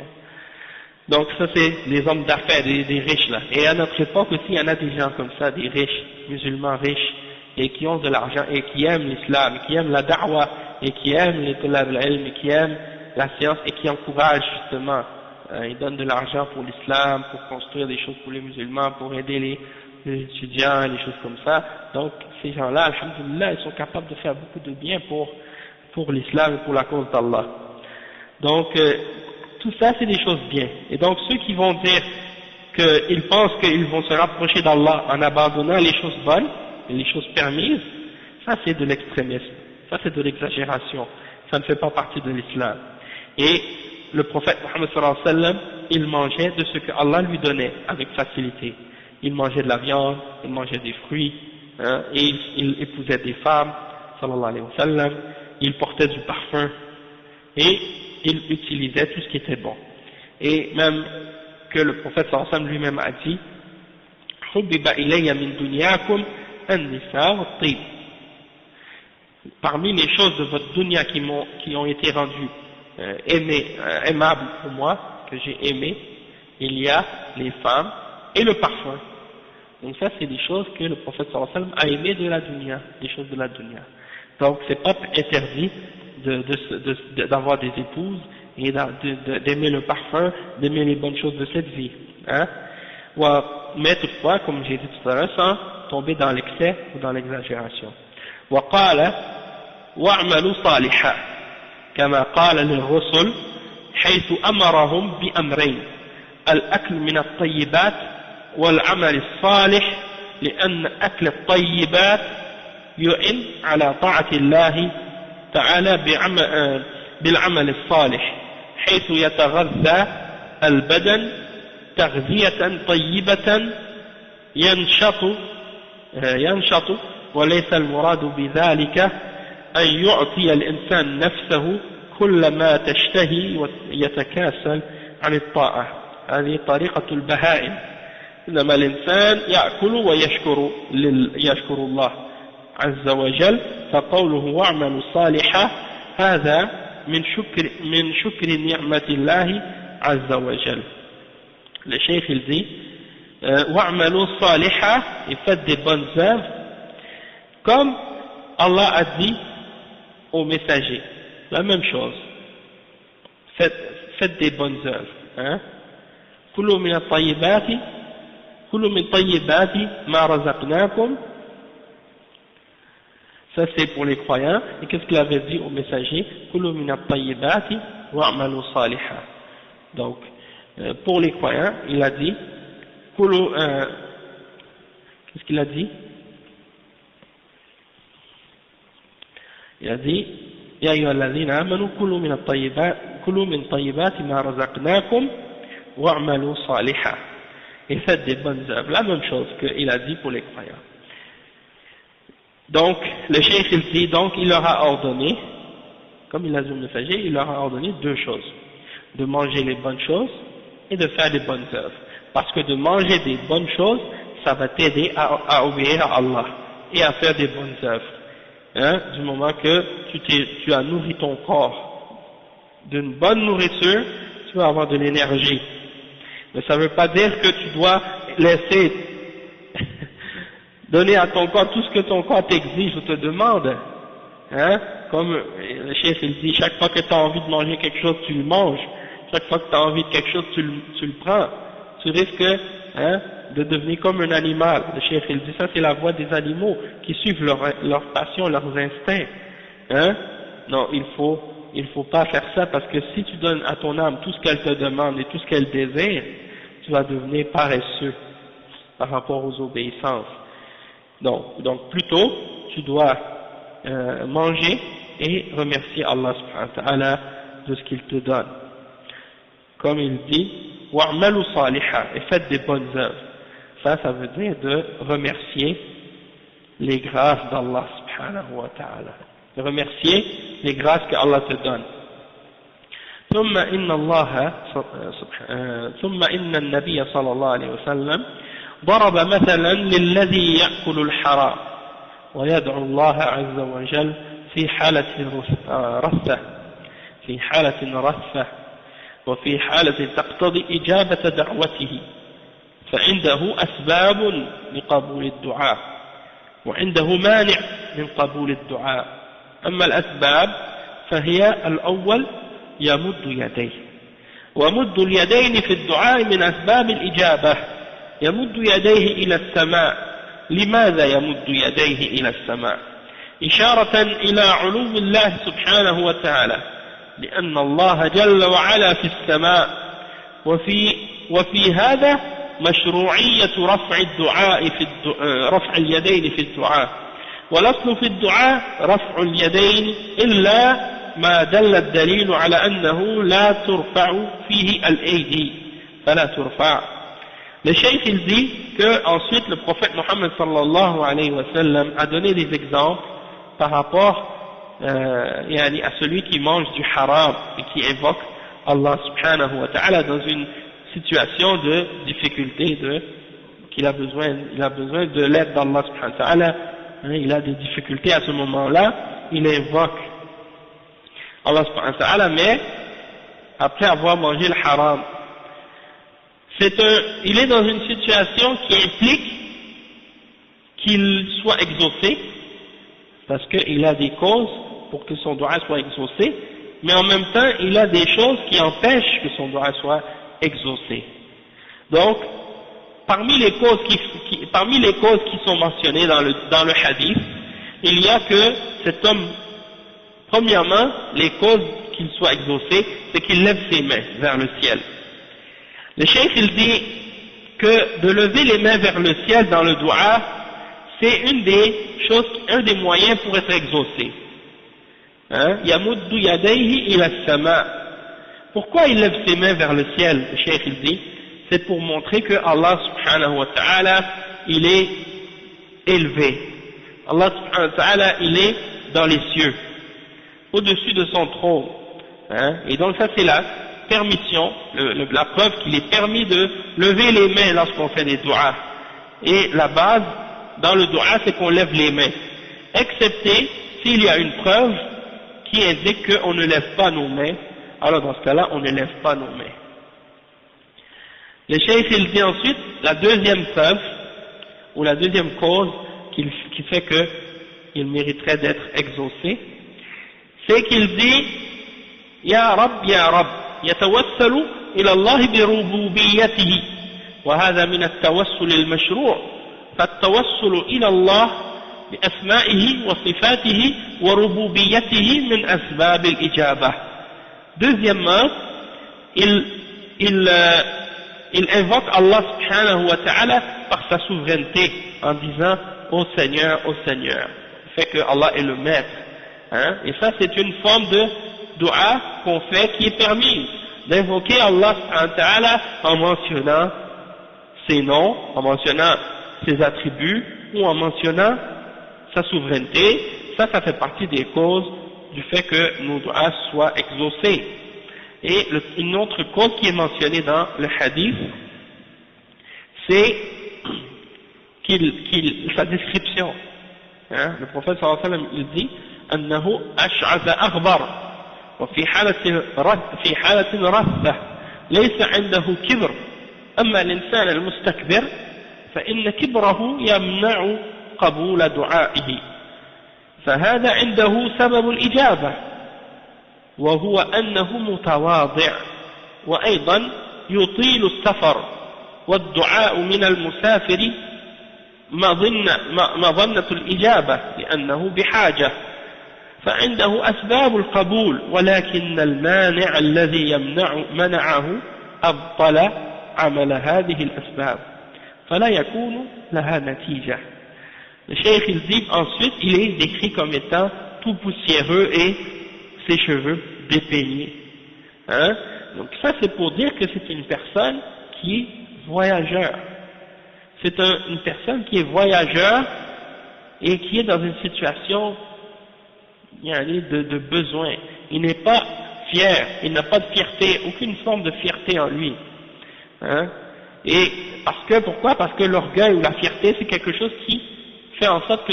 Donc ça c'est les hommes d'affaires, des riches là. Et à notre époque aussi il y en a des gens comme ça, des riches, musulmans riches et qui ont de l'argent et qui aiment l'islam, qui aiment la da'wah et qui aiment les tulab al-ilm et qui aiment la science et qui encouragent justement, ils donnent de l'argent pour l'islam, pour construire des choses pour les musulmans, pour aider les étudiants, les choses comme ça. Donc ces gens-là, alhamdoulilah, ils sont capables de faire beaucoup de bien pour l'islam et pour la cause d'Allah. Donc tout ça c'est des choses bien. Et donc ceux qui vont dire qu'ils pensent qu'ils vont se rapprocher d'Allah en abandonnant les choses bonnes et les choses permises, ça c'est de l'extrémisme. Ça c'est de l'exagération, ça ne fait pas partie de l'islam. Et le prophète Mohammed sallallahu alayhi wa sallam, il mangeait de ce que Allah lui donnait avec facilité. Il mangeait de la viande, il mangeait des fruits, hein, et il épousait des femmes, sallallahu alayhi wa sallam, il portait du parfum, et il utilisait tout ce qui était bon. Et même que le prophète sallallahu alayhi wa sallam lui-même a dit, « Hubbiba ilayya min dunyakum an-nisa wa at-tib » Parmi les choses de votre dunya qui ont été rendues aimables pour moi, que j'ai aimé, il y a les femmes et le parfum. Donc ça c'est des choses que le prophète sallallahu alayhi wa sallam a aimé de la dunya, des choses de la dunya. Donc c'est pas interdit d'avoir des épouses et d'aimer le parfum, d'aimer les bonnes choses de cette vie. Hein? Mais toutefois, comme j'ai dit tout à l'heure, sans tomber dans l'excès ou dans l'exagération. وقال واعملوا صالحا كما قال للرسل حيث أمرهم بأمرين الأكل من الطيبات والعمل الصالح لأن أكل الطيبات يعين على طاعة الله تعالى بالعمل الصالح حيث يتغذى البدن تغذية طيبة ينشط وليس المراد بذلك أن يعطي الإنسان نفسه كل ما تشتهي ويتكاسل عن الطاعة. هذه طريقة البهائم. إنما الإنسان يأكل يشكر الله عز وجل، فقوله واعملوا صالحا هذا من شكر نعمة الله عز وجل. Le cheikh il dit واعملوا صالحا, et faites des bonnes œuvres comme Allah a dit aux messagers, la même chose, faites des bonnes œuvres, hein. Kulu min at-tayyibati Kulu min tayyibati ma razaqnakum. Ça c'est pour les croyants. Et qu'est-ce qu'il avait dit au messager? Kulu min at-tayyibati wa'malu salihan. Donc, pour les croyants, il a dit, qu'est-ce qu'il a dit? Il a dit, Ya ayyuhalladhina amanu kulu min tayyibati ma razaqnakum wa'malu salihan. Et faites des bonnes œuvres. La même chose qu'il a dit pour les croyants. Donc, le cheikh il dit, donc il leur a ordonné, comme il a dit au messager, il leur a ordonné deux choses. De manger les bonnes choses et de faire des bonnes œuvres. Parce que de manger des bonnes choses, ça va t'aider à obéir à Allah et à faire des bonnes œuvres. Hein, du moment que tu as nourri ton corps d'une bonne nourriture, tu vas avoir de l'énergie. Mais ça ne veut pas dire que tu dois laisser donner à ton corps tout ce que ton corps t'exige ou te demande. Hein, comme le chef il dit, chaque fois que tu as envie de manger quelque chose, tu le manges. Chaque fois que tu as envie de quelque chose, tu le prends. Tu risques de devenir comme un animal. Le chef il dit ça, c'est la voie des animaux qui suivent leur passion, leurs instincts. Hein? Non, il faut pas faire ça, parce que si tu donnes à ton âme tout ce qu'elle te demande et tout ce qu'elle désire, tu vas devenir paresseux par rapport aux obéissances. Donc plutôt, tu dois manger et remercier Allah subhanahu wa ta'ala de ce qu'il te donne. Comme il dit, wa'malu salihan, et faites des bonnes œuvres. Ça veut dire de remercier les grâces d'Allah subhanahu wa ta'ala. De remercier les grâces que Allah te donne. ثم إن النبي صلى الله عليه وسلم ضرب مثلا للذي يأكل الحرام ويدعو الله عز وجل في حالة رثة وفي حالة تقتضي إجابة دعوته، فعنده أسباب لقبول الدعاء وعنده مانع من قبول الدعاء. أما الأسباب فهي الأول يمد يديه، ومد اليدين في الدعاء من أسباب الإجابة. يمد يديه إلى السماء. لماذا يمد يديه إلى السماء؟ إشارة إلى علو الله سبحانه وتعالى، لأن الله جل وعلا في السماء، وفي هذا مشروعية رفع اليدين في الدعاء. والأصل في الدعاء رفع اليدين إلا ما دل الدليل على أنه لا ترفع فيه الأيدي فلا ترفع. Le cheikh il dit que ensuite le prophète Mohammed sallallahu alayhi wa sallam a donné des exemples par rapport à celui qui mange du haram et qui évoque Allah subhanahu wa ta'ala dans une situation de difficulté, qu'il a besoin de l'aide d'Allah subhanahu wa ta'ala, il a des difficultés à ce moment-là, il invoque Allah subhanahu wa ta'ala, mais après avoir mangé le haram, il est dans une situation qui implique qu'il soit exaucé, parce qu'il a des causes pour que son doua soit exaucé, mais en même temps il a des choses qui empêchent que son doua soit exaucé. Donc, parmi les causes qui sont mentionnées dans le hadith, il y a que cet homme, premièrement, les causes qu'il soit exaucé, c'est qu'il lève ses mains vers le ciel. Le cheikh il dit que de lever les mains vers le ciel dans le doua, c'est un des moyens pour être exaucé. Yamuddu yadayhi ila as-sama. Pourquoi il lève ses mains vers le ciel? Le cheikh il dit, c'est pour montrer que Allah subhanahu wa ta'ala, il est élevé. Allah subhanahu wa ta'ala, il est dans les cieux, au-dessus de son trône. Et donc ça c'est la permission, la preuve qu'il est permis de lever les mains lorsqu'on fait des doigts. Et la base dans le doigt, c'est qu'on lève les mains, excepté s'il y a une preuve qui indique qu'on ne lève pas nos mains. Alors dans ce cas-là, on ne lève pas nos mains. Le cheikh il dit ensuite, la deuxième preuve, ou la deuxième cause qui fait qu'il mériterait d'être exaucé, c'est qu'il dit, Ya Rab, Ya Rab, يتوسل إلى الله بربوبيته وهذا من التوسل المشروع فالتوسل إلى الله بأسمائه وصفاته وربوبيته من أسباب الإجابة. Deuxièmement, il invoque Allah subhanahu wa ta'ala par sa souveraineté en disant ô Seigneur, le fait que Allah est le maître, hein? Et ça c'est une forme de dua qu'on fait qui est permise, d'invoquer Allah subhanahu wa ta'ala en mentionnant ses noms, en mentionnant ses attributs ou en mentionnant sa souveraineté. Ça fait partie des causes du fait que nos du'as soient exaucés. Et une autre cause qui est mentionnée dans le hadith, c'est sa description. Hein? Le prophète sallallahu alayhi wa sallam, il dit أنه أشعث أغبر وفي حالة رثة ليس عنده كبر أما الإنسان المستكبر فإن كبره يمنع قبول دعائه فهذا عنده سبب الإجابة وهو أنه متواضع وأيضا يطيل السفر والدعاء من المسافر مظنة الإجابة لأنه بحاجة فعنده أسباب القبول ولكن المانع الذي منعه أبطل عمل هذه الأسباب فلا يكون لها نتيجة. Le cheikh il dit ensuite, il est décrit comme étant tout poussiéreux et ses cheveux dépeignés. Hein? Donc ça c'est pour dire que c'est une personne qui est voyageur. C'est une personne qui est voyageur et qui est dans une situation de besoin. Il n'est pas fier, il n'a pas de fierté, aucune forme de fierté en lui. Hein? Et pourquoi? Parce que l'orgueil ou la fierté c'est quelque chose qui fait en sorte que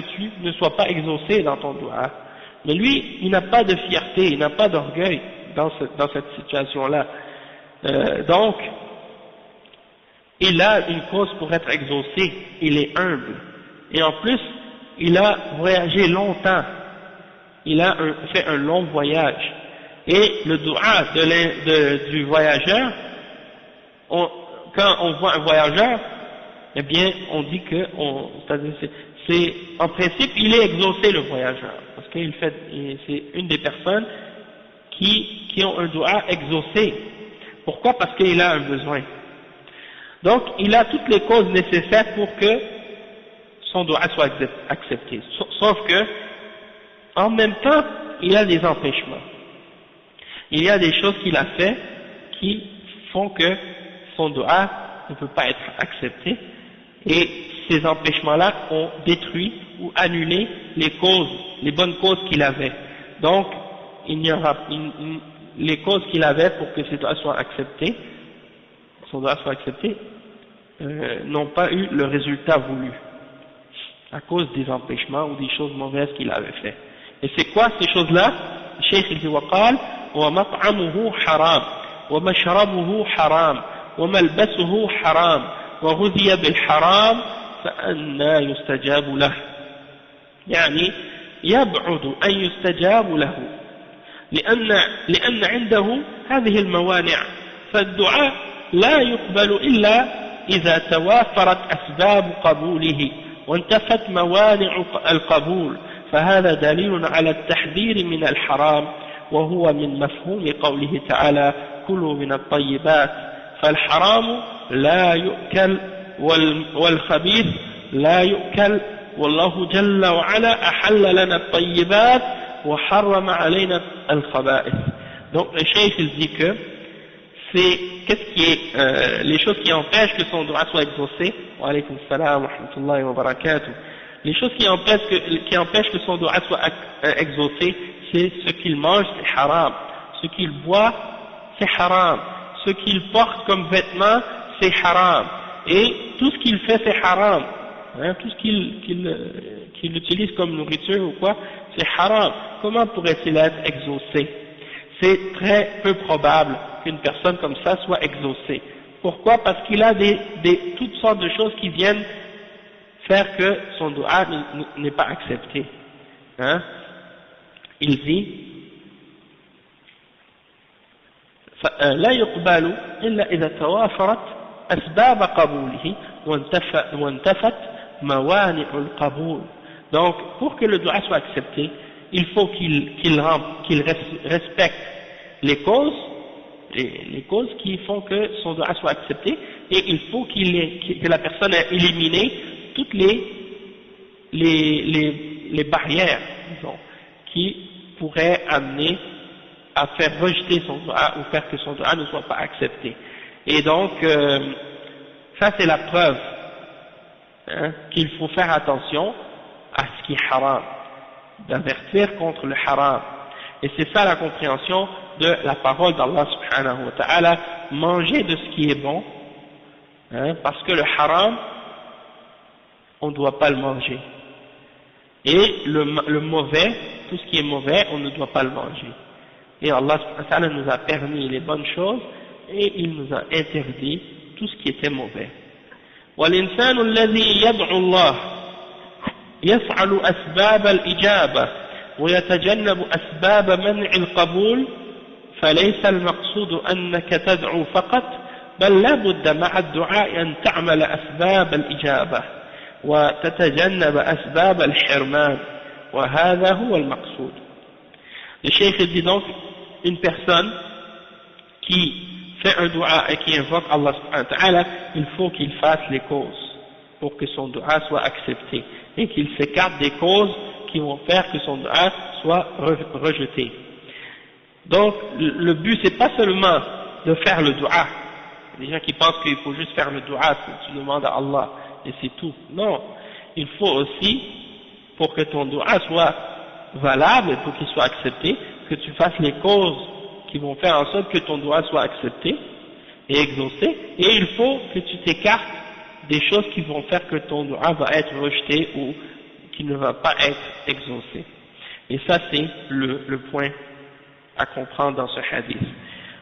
tu ne sois pas exaucé dans ton dua. Mais lui, il n'a pas de fierté, il n'a pas d'orgueil dans cette situation-là. Donc, il a une cause pour être exaucé, il est humble. Et en plus, il a voyagé longtemps, il a fait un long voyage. Et le dua du voyageur, quand on voit un voyageur, eh bien, on dit que, en principe, il est exaucé le voyageur, parce qu'il c'est une des personnes qui ont un dua exaucé. Pourquoi? Parce qu'il a un besoin. Donc, il a toutes les causes nécessaires pour que son dua soit accepté. Sauf que, en même temps, il a des empêchements. Il y a des choses qu'il a fait qui font que son dua ne peut pas être accepté. Et ces empêchements-là ont détruit ou annulé les bonnes causes qu'il avait. Donc, les causes qu'il avait pour que ses doigts soient acceptés, n'ont pas eu le résultat voulu, à cause des empêchements ou des choses mauvaises qu'il avait fait. Et c'est quoi ces choses-là? Le cheikh il dit وقال ومطعمه حرام ومشربه حرام وملبسه حرام وغذي بالحرام فأنى يستجاب له يعني يبعد أن يستجاب له لأن عنده هذه الموانع فالدعاء لا يقبل إلا إذا توافرت أسباب قبوله وانتفت موانع القبول فهذا دليل على التحذير من الحرام وهو من مفهوم قوله تعالى كلوا من الطيبات فالحرام لا يؤكل والخبيث لا يؤكل والله جل وعلا أحل لنا الطيبات وحرم علينا الخبائث. Donc le cheikh il dit que c'est les choses qui empêchent que son droit soit exaucé. Wa alaykum salam wa rahmatullahi wa barakatuh. Les choses qui empêchent que son droit soit exaucé, c'est ce qu'il mange, c'est haram. Ce qu'il boit, c'est haram. Ce qu'il porte comme vêtement, c'est haram. Et tout ce qu'il fait, c'est haram. Hein, tout ce qu'il utilise comme nourriture ou quoi, c'est haram. Comment pourrait-il être exaucé? C'est très peu probable qu'une personne comme ça soit exaucée. Pourquoi? Parce qu'il a toutes sortes de choses qui viennent faire que son dua n'est pas accepté. Hein? Il dit لا يقبل إلا إذا توافرت أسباب قبوله وانتفت موانع القبول. Donc, pour que le dua soit accepté, il faut qu'il respecte les causes qui font que son dua soit accepté, et il faut que la personne ait éliminé toutes les barrières, disons, qui pourraient amener à faire rejeter son dua ou faire que son dua ne soit pas accepté. Et donc, ça c'est la preuve qu'il faut faire attention à ce qui est haram, d'avertir contre le haram. Et c'est ça la compréhension de la parole d'Allah subhanahu wa ta'ala, manger de ce qui est bon, parce que le haram, on ne doit pas le manger. Et le mauvais, tout ce qui est mauvais, on ne doit pas le manger. Et Allah subhanahu wa ta'ala nous a permis les bonnes choses, et il nous a interdit tout ce qui était mauvais. وَالْإِنسَانُ الَّذِي يَدْعُو اللَّهَ يفعل أسباب الإجابة ويتجنب أسباب منع القبول فليس المقصود أنك تدعو فقط بل لا بد مع الدعاء أن تعمل أسباب الإجابة وتتجنب أسباب الحرمان وهذا هو المقصود. Le cheikh dit donc, une personne qui fait un dua et qui invoque Allah subhanahu wa ta'ala, il faut qu'il fasse les causes pour que son dua soit accepté, et qu'il s'écarte des causes qui vont faire que son dua soit rejeté. Donc le but c'est pas seulement de faire le dua. Les gens qui pensent qu'il faut juste faire le dua, tu demandes à Allah et c'est tout. Non, il faut aussi, pour que ton dua soit valable et pour qu'il soit accepté, que tu fasses les causes qui vont faire en sorte que ton dua soit accepté et exaucé, et il faut que tu t'écartes des choses qui vont faire que ton dua va être rejeté ou qui ne va pas être exaucé. Et ça c'est le point à comprendre dans ce hadith.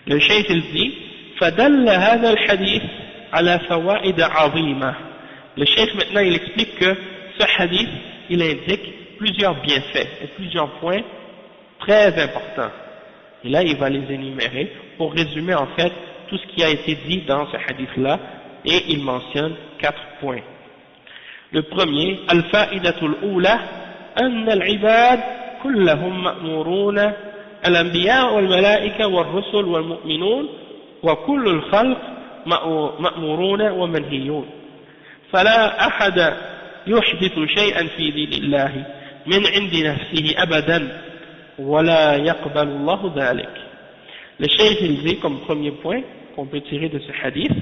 Le cheikh il dit فَدَلَّ هَذَا الْحَدِيث عَلَى فَوَائِدَ عَظِيمَةٍ. Le cheikh maintenant il explique que ce hadith il indique plusieurs bienfaits et plusieurs points très importants. Et là il va les énumérer pour résumer en fait tout ce qui a été dit dans ce hadith là, et il mentionne 4 points. Le premier, al-fa'idatul ula, anna al-ibad kullahum ma'muruna, al-anbiya wal-malaika wal-rusul wal-mu'minun, wa kullu al-khalq ma'muruna wa manhiyun. فلا أحد يحدث شيئا في دين الله من عند نفسه أبدا ولا يقبل الله ذلك. Le cheikh il dit comme premier point qu'on peut tirer de ce hadith,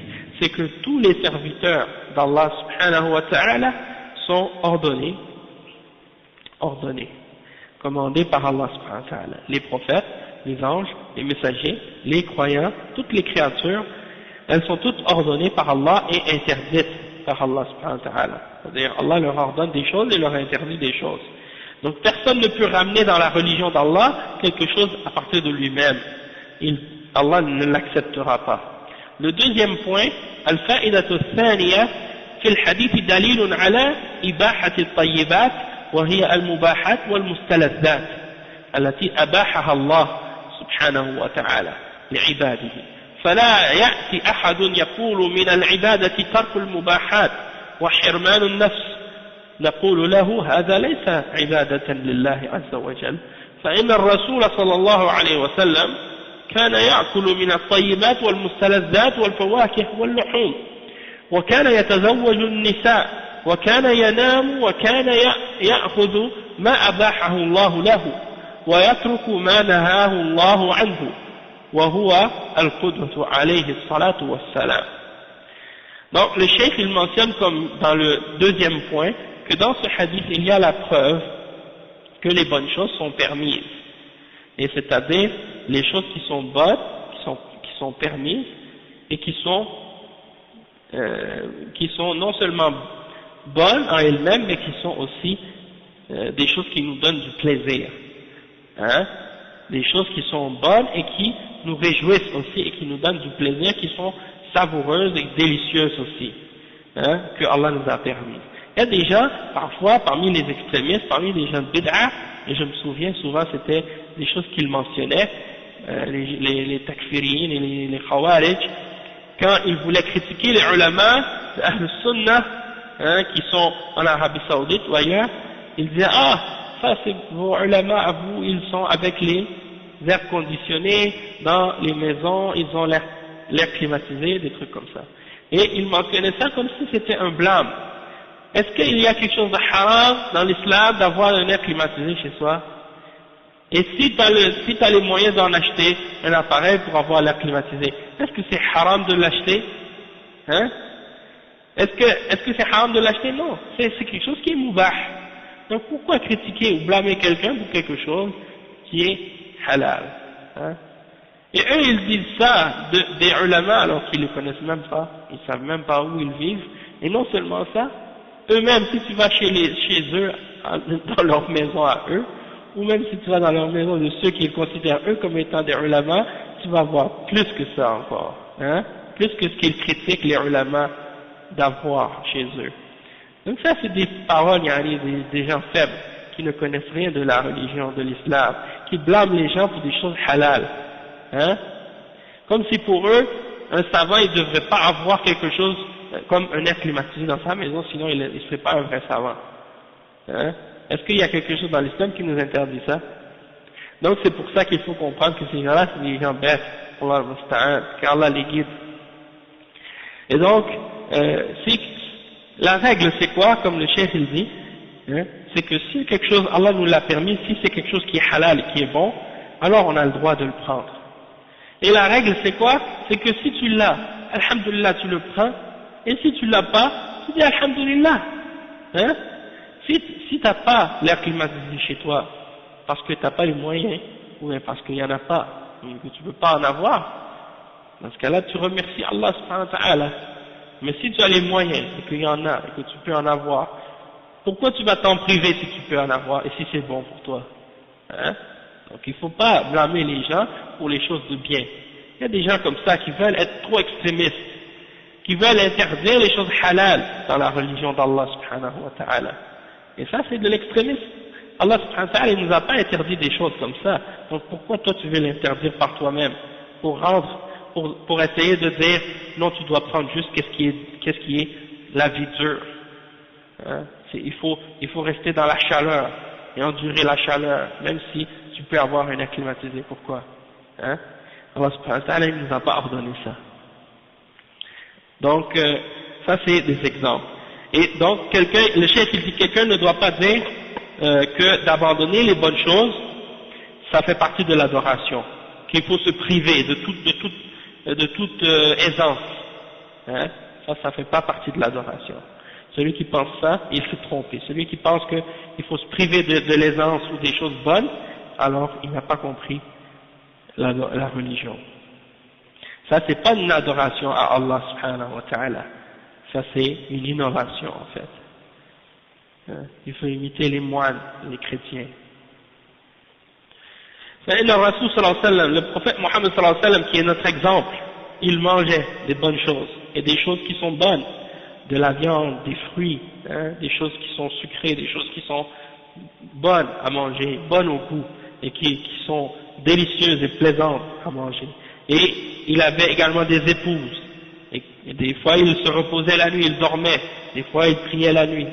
c'est que tous les serviteurs d'Allah subhanahu wa ta'ala sont ordonnés, commandés par Allah subhanahu wa ta'ala. Les prophètes, les anges, les messagers, les croyants, toutes les créatures, elles sont toutes ordonnées par Allah et interdites par Allah subhanahu wa ta'ala. C'est-à-dire Allah leur ordonne des choses et leur interdit des choses. Donc personne ne peut ramener dans la religion d'Allah quelque chose à partir de lui-même. Allah ne l'acceptera pas. Le deuxième point, al-fa'idatu al-thaniya في الحديث دليل على إباحة الطيبات وهي المباحات والمستلذات التي أباحها الله سبحانه وتعالى لعباده. فلا يأتي أحد يقول من العبادة ترك المباحات وحرمان النفس نقول له هذا ليس عبادة لله عز وجل، فإن الرسول صلى الله عليه وسلم كان يأكل من الطيبات والمستلذات والفواكه واللحوم، وكان يتزوج النساء، وكان ينام، وكان يأخذ ما أباحه الله له ويترك ما نهاه الله عنه وهو القدوة عليه الصلاة والسلام. Donc le cheikh il mentionne comme dans le deuxième point que dans ce hadith il y a la preuve que les bonnes choses sont permises, et c'est-à-dire les choses qui sont bonnes, qui sont permises et qui sont non seulement bonnes en elles-mêmes mais qui sont aussi des choses qui nous donnent du plaisir, des choses qui sont bonnes et qui nous réjouissent aussi et qui nous donnent du plaisir, qui sont savoureuses et délicieuses aussi, que Allah nous a permis. Il y a des gens, parfois, parmi les extrémistes, parmi les gens de bid'a, et je me souviens souvent c'était des choses qu'ils mentionnaient, les takfiriyin et les khawarij, quand il voulait critiquer les ulama de Ahl-Sunnah, hein, qui sont en Arabie Saoudite ou ailleurs, il disait, ah, ça c'est vos ulama à vous, ils sont avec les airs conditionnés dans les maisons, ils ont l'air climatisé, des trucs comme ça. Et il mentionnait ça comme si c'était un blâme. Est-ce qu'il y a quelque chose de haram dans l'islam d'avoir un air climatisé chez soi? Et si tu as les moyens d'en acheter un appareil pour avoir l'air climatisé, est-ce que c'est haram de l'acheter? Hein? Est-ce que c'est haram de l'acheter? Non, c'est quelque chose qui est moubah. Donc pourquoi critiquer ou blâmer quelqu'un pour quelque chose qui est halal? Hein? Et eux ils disent ça des ulama alors qu'ils ne connaissent même pas, ils savent même pas où ils vivent. Et non seulement ça, eux-mêmes, si tu vas chez eux, dans leur maison à eux, ou même si tu vas dans leur maison de ceux qu'ils considèrent eux comme étant des ulama, tu vas voir plus que ça encore, hein, plus que ce qu'ils critiquent les ulama d'avoir chez eux. Donc ça c'est des paroles, des gens faibles, qui ne connaissent rien de la religion, de l'islam, qui blâment les gens pour des choses halal, hein, comme si pour eux, un savant il ne devrait pas avoir quelque chose comme un air climatisé dans sa maison, sinon il ne serait pas un vrai savant. Hein? Est-ce qu'il y a quelque chose dans l'islam qui nous interdit ça? Donc c'est pour ça qu'il faut comprendre que ces gens-là, c'est des gens bêtes, qu'Allah les guide. Et donc, la règle c'est quoi, comme le chef il dit, hein? C'est que si quelque chose, Allah nous l'a permis, si c'est quelque chose qui est halal et qui est bon, alors on a le droit de le prendre. Et la règle c'est quoi? C'est que si tu l'as, alhamdulillah tu le prends, et si tu l'as pas, tu dis alhamdulillah. Hein? Si t'as pas l'air climatisé chez toi, parce que t'as pas les moyens, ou bien parce qu'il y en a pas, et que tu peux pas en avoir, dans ce cas-là tu remercies Allah subhanahu wa ta'ala. Mais si tu as les moyens, et qu'il y en a, et que tu peux en avoir, pourquoi tu vas t'en priver si tu peux en avoir, et si c'est bon pour toi? Hein? Donc il faut pas blâmer les gens pour les choses de bien. Il y a des gens comme ça qui veulent être trop extrémistes, qui veulent interdire les choses halal dans la religion d'Allah subhanahu wa ta'ala. Et ça c'est de l'extrémisme. Allah subhanahu wa ta'ala il nous a pas interdit des choses comme ça. Donc pourquoi toi tu veux l'interdire par toi-même? Pour essayer de dire non, tu dois prendre juste qu'est-ce qui est la vie dure. Hein? Il faut rester dans la chaleur et endurer la chaleur, même si tu peux avoir un air climatisé. Pourquoi? Hein? Allah subhanahu wa ta'ala il nous a pas ordonné ça. Donc, ça c'est des exemples. Et donc, le chef il dit quelqu'un ne doit pas dire que d'abandonner les bonnes choses, ça fait partie de l'adoration, qu'il faut se priver de toute aisance. Hein? Ça fait pas partie de l'adoration. Celui qui pense ça, il s'est trompé. Celui qui pense qu'il faut se priver de l'aisance ou des choses bonnes, alors il n'a pas compris la religion. Ça c'est pas une adoration à Allah subhanahu wa ta'ala, ça c'est une innovation en fait. Il faut imiter les moines, les chrétiens. Le Rasul sallallahu alayhi wa sallam, le prophète Mohammed sallallahu alayhi wa sallam qui est notre exemple, il mangeait des bonnes choses, et des choses qui sont bonnes, de la viande, des fruits, hein, des choses qui sont sucrées, des choses qui sont bonnes à manger, bonnes au goût, et qui sont délicieuses et plaisantes à manger. Et il avait également des épouses, et des fois il se reposait la nuit, il dormait, des fois il priait la nuit.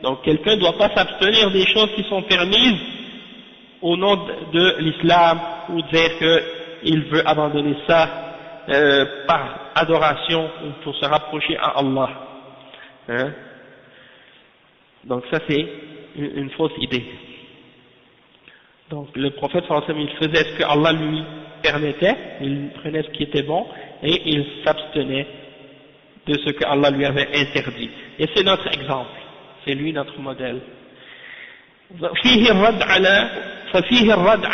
Donc quelqu'un ne doit pas s'abstenir des choses qui sont permises au nom de l'islam, ou dire qu'il veut abandonner ça par adoration ou pour se rapprocher à Allah. Hein? Donc ça c'est une fausse idée. Donc le prophète sallallahu alayhi wa sallam, il faisait ce que Allah lui permettait, il prenait ce qui était bon et il s'abstenait de ce que Allah lui avait interdit. Et c'est notre exemple, c'est lui notre modèle. ففيه الرد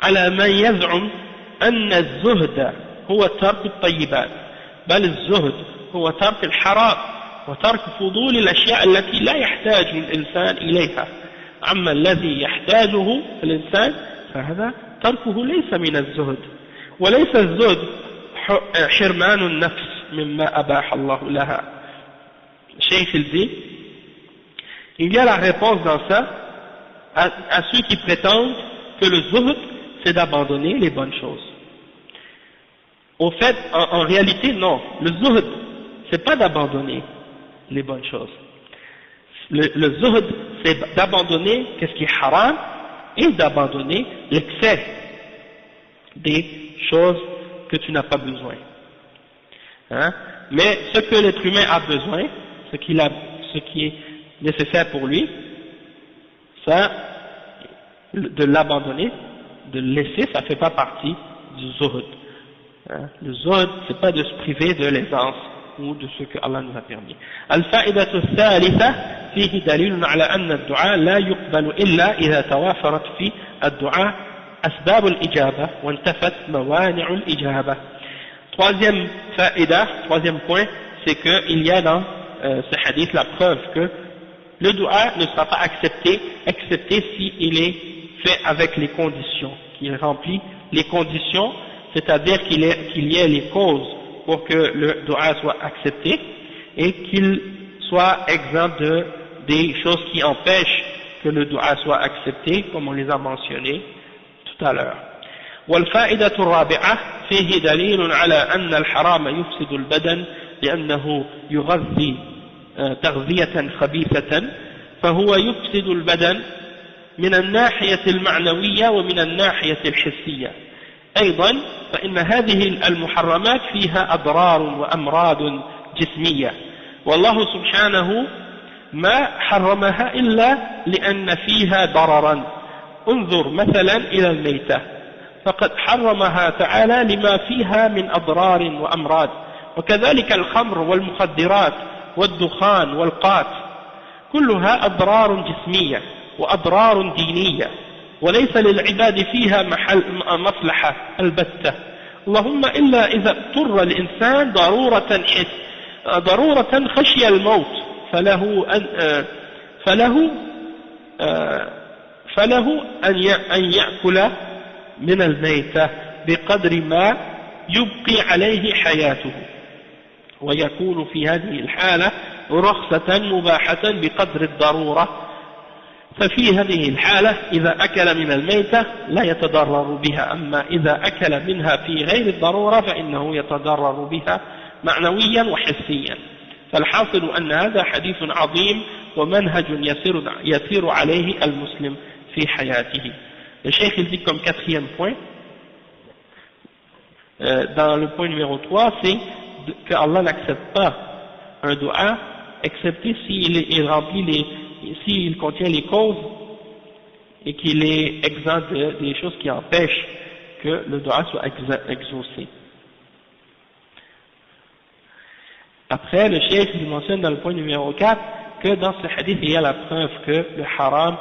على من يزعم أن الزهد هو ترك الطيبات، بل الزهد هو ترك الحرام وترك فضول الأشياء التي لا يحتاج الإنسان إليها. أما الذي يحتاجه الإنسان فهذا تركه ليس من الزهد، وليس الزهد حرمان النفس مما أباح الله لها. Cheikh il dit, il y a la réponse dans ça à ceux qui prétendent que le zuhd c'est d'abandonner les bonnes choses. Au fait, en réalité, non. Le zuhd, c'est pas d'abandonner les bonnes choses. Le zuhd, c'est d'abandonner qu'est-ce qui est haram et d'abandonner l'excès des choses que tu n'as pas besoin. Hein? Mais ce que l'être humain a besoin, ce qui est nécessaire pour lui, ça, de l'abandonner, de le laisser, ça fait pas partie du zuhd. Hein? Le zuhd, c'est pas de se priver de l'aisance ou de ce que Allah nous a permis. الفائدة الثالثة فيه دليل على أن الدعاء لا يقبل إلا إذا توافرت في الدعاء أسباب الإجابة وانتفت موانع الإجابة. Troisième faïda, troisième point, c'est qu'il y a dans ce hadith la preuve que le dua ne sera pas accepté, excepté s'il est fait avec les conditions, qu'il remplit les conditions, c'est-à-dire qu'il y ait les causes pour que le dua soit accepté et qu'il soit exempt des choses qui empêchent que le dua soit accepté, comme on les a mentionnés tout à l'heure. والفائدة الرابعة فيه دليل على أن الحرام يفسد البدن لأنه يغذي تغذية خبيثة فهو يفسد البدن من الناحية المعنوية ومن الناحية الحسية. أيضا فإن هذه المحرمات فيها أضرار وأمراض جسمية والله سبحانه ما حرمها إلا لأن فيها ضررا. انظر مثلا إلى الميتة فقد حرمها تعالى لما فيها من أضرار وأمراض، وكذلك الخمر والمخدرات والدخان والقات كلها أضرار جسمية وأضرار دينية وليس للعباد فيها مصلحة البتة، اللهم إلا إذا اضطر الإنسان ضرورة خشي الموت فله أن يأكل من الميتة بقدر ما يبقي عليه حياته ويكون في هذه الحالة رخصة مباحة بقدر الضرورة. ففي هذه الحالة إذا أكل من الميتة لا يتضرر بها، أما إذا أكل منها في غير الضرورة فإنه يتضرر بها معنويا وحسيا. فالحاصل أن هذا حديث عظيم ومنهج يسير عليه المسلم في حياته. Le cheikh il dit comme quatrième point, dans le point numéro 3, c'est que Allah n'accepte pas un dua, excepté s'il remplit s'il contient les causes et qu'il est exempt des choses qui empêchent que le dua soit exaucé. Après, le cheikh il mentionne dans le point numéro 4 que dans ce hadith il y a la preuve que le haram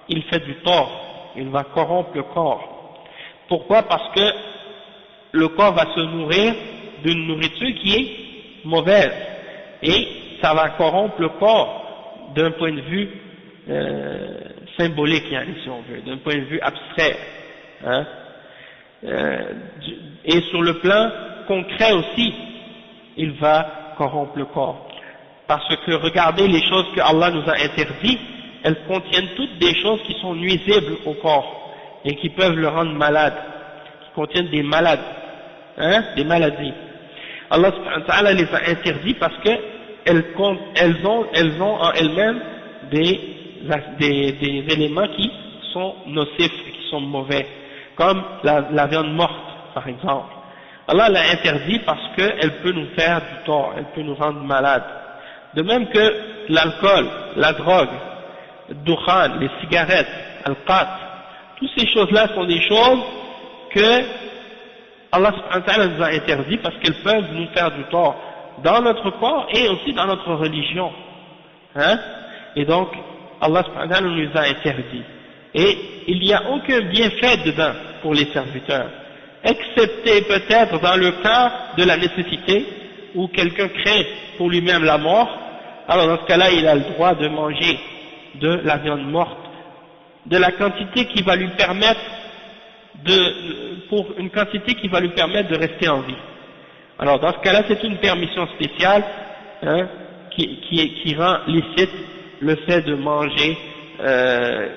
il fait du tort. Il va corrompre le corps. Pourquoi? Parce que le corps va se nourrir d'une nourriture qui est mauvaise et ça va corrompre le corps d'un point de vue symbolique, si on veut, d'un point de vue abstrait. Hein? Et sur le plan concret aussi, il va corrompre le corps. Parce que regardez les choses que Allah nous a interdites, elles contiennent toutes des choses qui sont nuisibles au corps et qui peuvent le rendre malade, qui contiennent des malades, des maladies. Allah subhanahu wa ta'ala les a interdits parce que elles ont en elles-mêmes des éléments qui sont nocifs, qui sont mauvais, comme la viande morte par exemple. Allah l'a interdit parce qu'elle peut nous faire du tort, elle peut nous rendre malades. De même que l'alcool, la drogue, le dukhan, les cigarettes, al-qat, toutes ces choses-là sont des choses que Allah subhanahu wa ta'ala nous a interdit parce qu'elles peuvent nous faire du tort dans notre corps et aussi dans notre religion. Et donc, Allah subhanahu wa ta'ala nous les a interdits. Et il n'y a aucun bienfait dedans pour les serviteurs, excepté peut-être dans le cas de la nécessité où quelqu'un craint pour lui-même la mort. Alors dans ce cas-là, il a le droit de manger de la viande morte, de la quantité qui va lui permettre pour une quantité qui va lui permettre de rester en vie. Alors dans ce cas-là, c'est une permission spéciale qui rend licite le fait de manger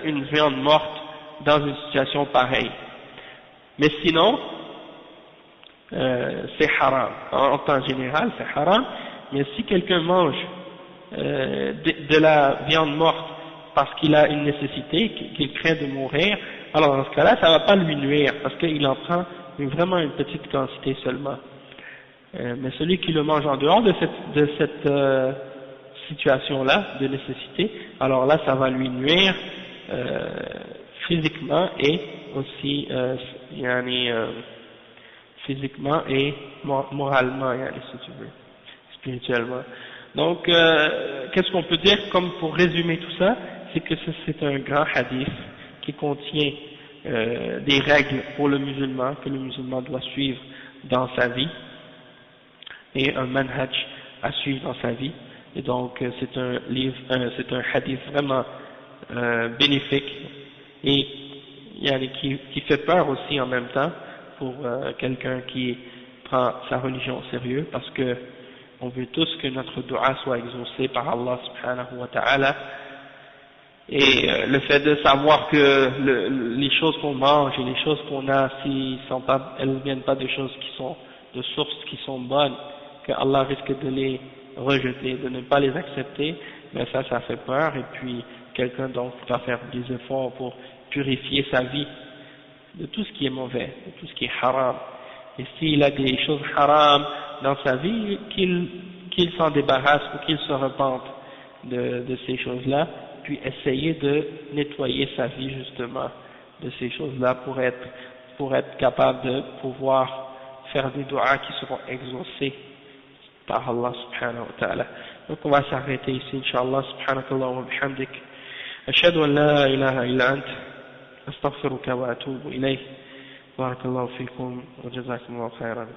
une viande morte dans une situation pareille. Mais sinon, c'est haram. En temps général, c'est haram, mais si quelqu'un mange de la viande morte parce qu'il a une nécessité, qu'il craint de mourir, alors dans ce cas-là, ça ne va pas lui nuire, parce qu'il en prend vraiment une petite quantité seulement. Mais celui qui le mange en dehors de cette situation-là, de nécessité, alors là, ça va lui nuire physiquement et aussi physiquement et moralement, si tu veux, spirituellement. Donc, qu'est-ce qu'on peut dire comme pour résumer tout ça, c'est que c'est un grand hadith qui contient des règles pour le musulman, que le musulman doit suivre dans sa vie, et un manhaj à suivre dans sa vie. Et donc, c'est un livre, c'est un hadith vraiment bénéfique et qui fait peur aussi en même temps pour quelqu'un qui prend sa religion au sérieux, parce que on veut tous que notre dua soit exaucée par Allah subhanahu wa ta'ala, et le fait de savoir que les choses qu'on mange et les choses qu'on a, elles ne viennent pas des choses qui sont de sources qui sont bonnes, que Allah risque de les rejeter, de ne pas les accepter, mais ça fait peur, et puis quelqu'un donc va faire des efforts pour purifier sa vie de tout ce qui est mauvais, de tout ce qui est haram. Et s'il a des choses haram dans sa vie, qu'il s'en débarrasse ou qu'il se repente de ces choses-là, puis essayer de nettoyer sa vie justement de ces choses-là pour être capable de pouvoir faire des du'as qui seront exaucés par Allah subhanahu wa ta'ala. Donc on va s'arrêter ici, inshallah. Subhanakallah wa bihamdik. Ashhadu an la ilaha illa ant. Astaghfiruka wa atubu ilayh. Barakallahu fikum wa jazakumullahu khairan.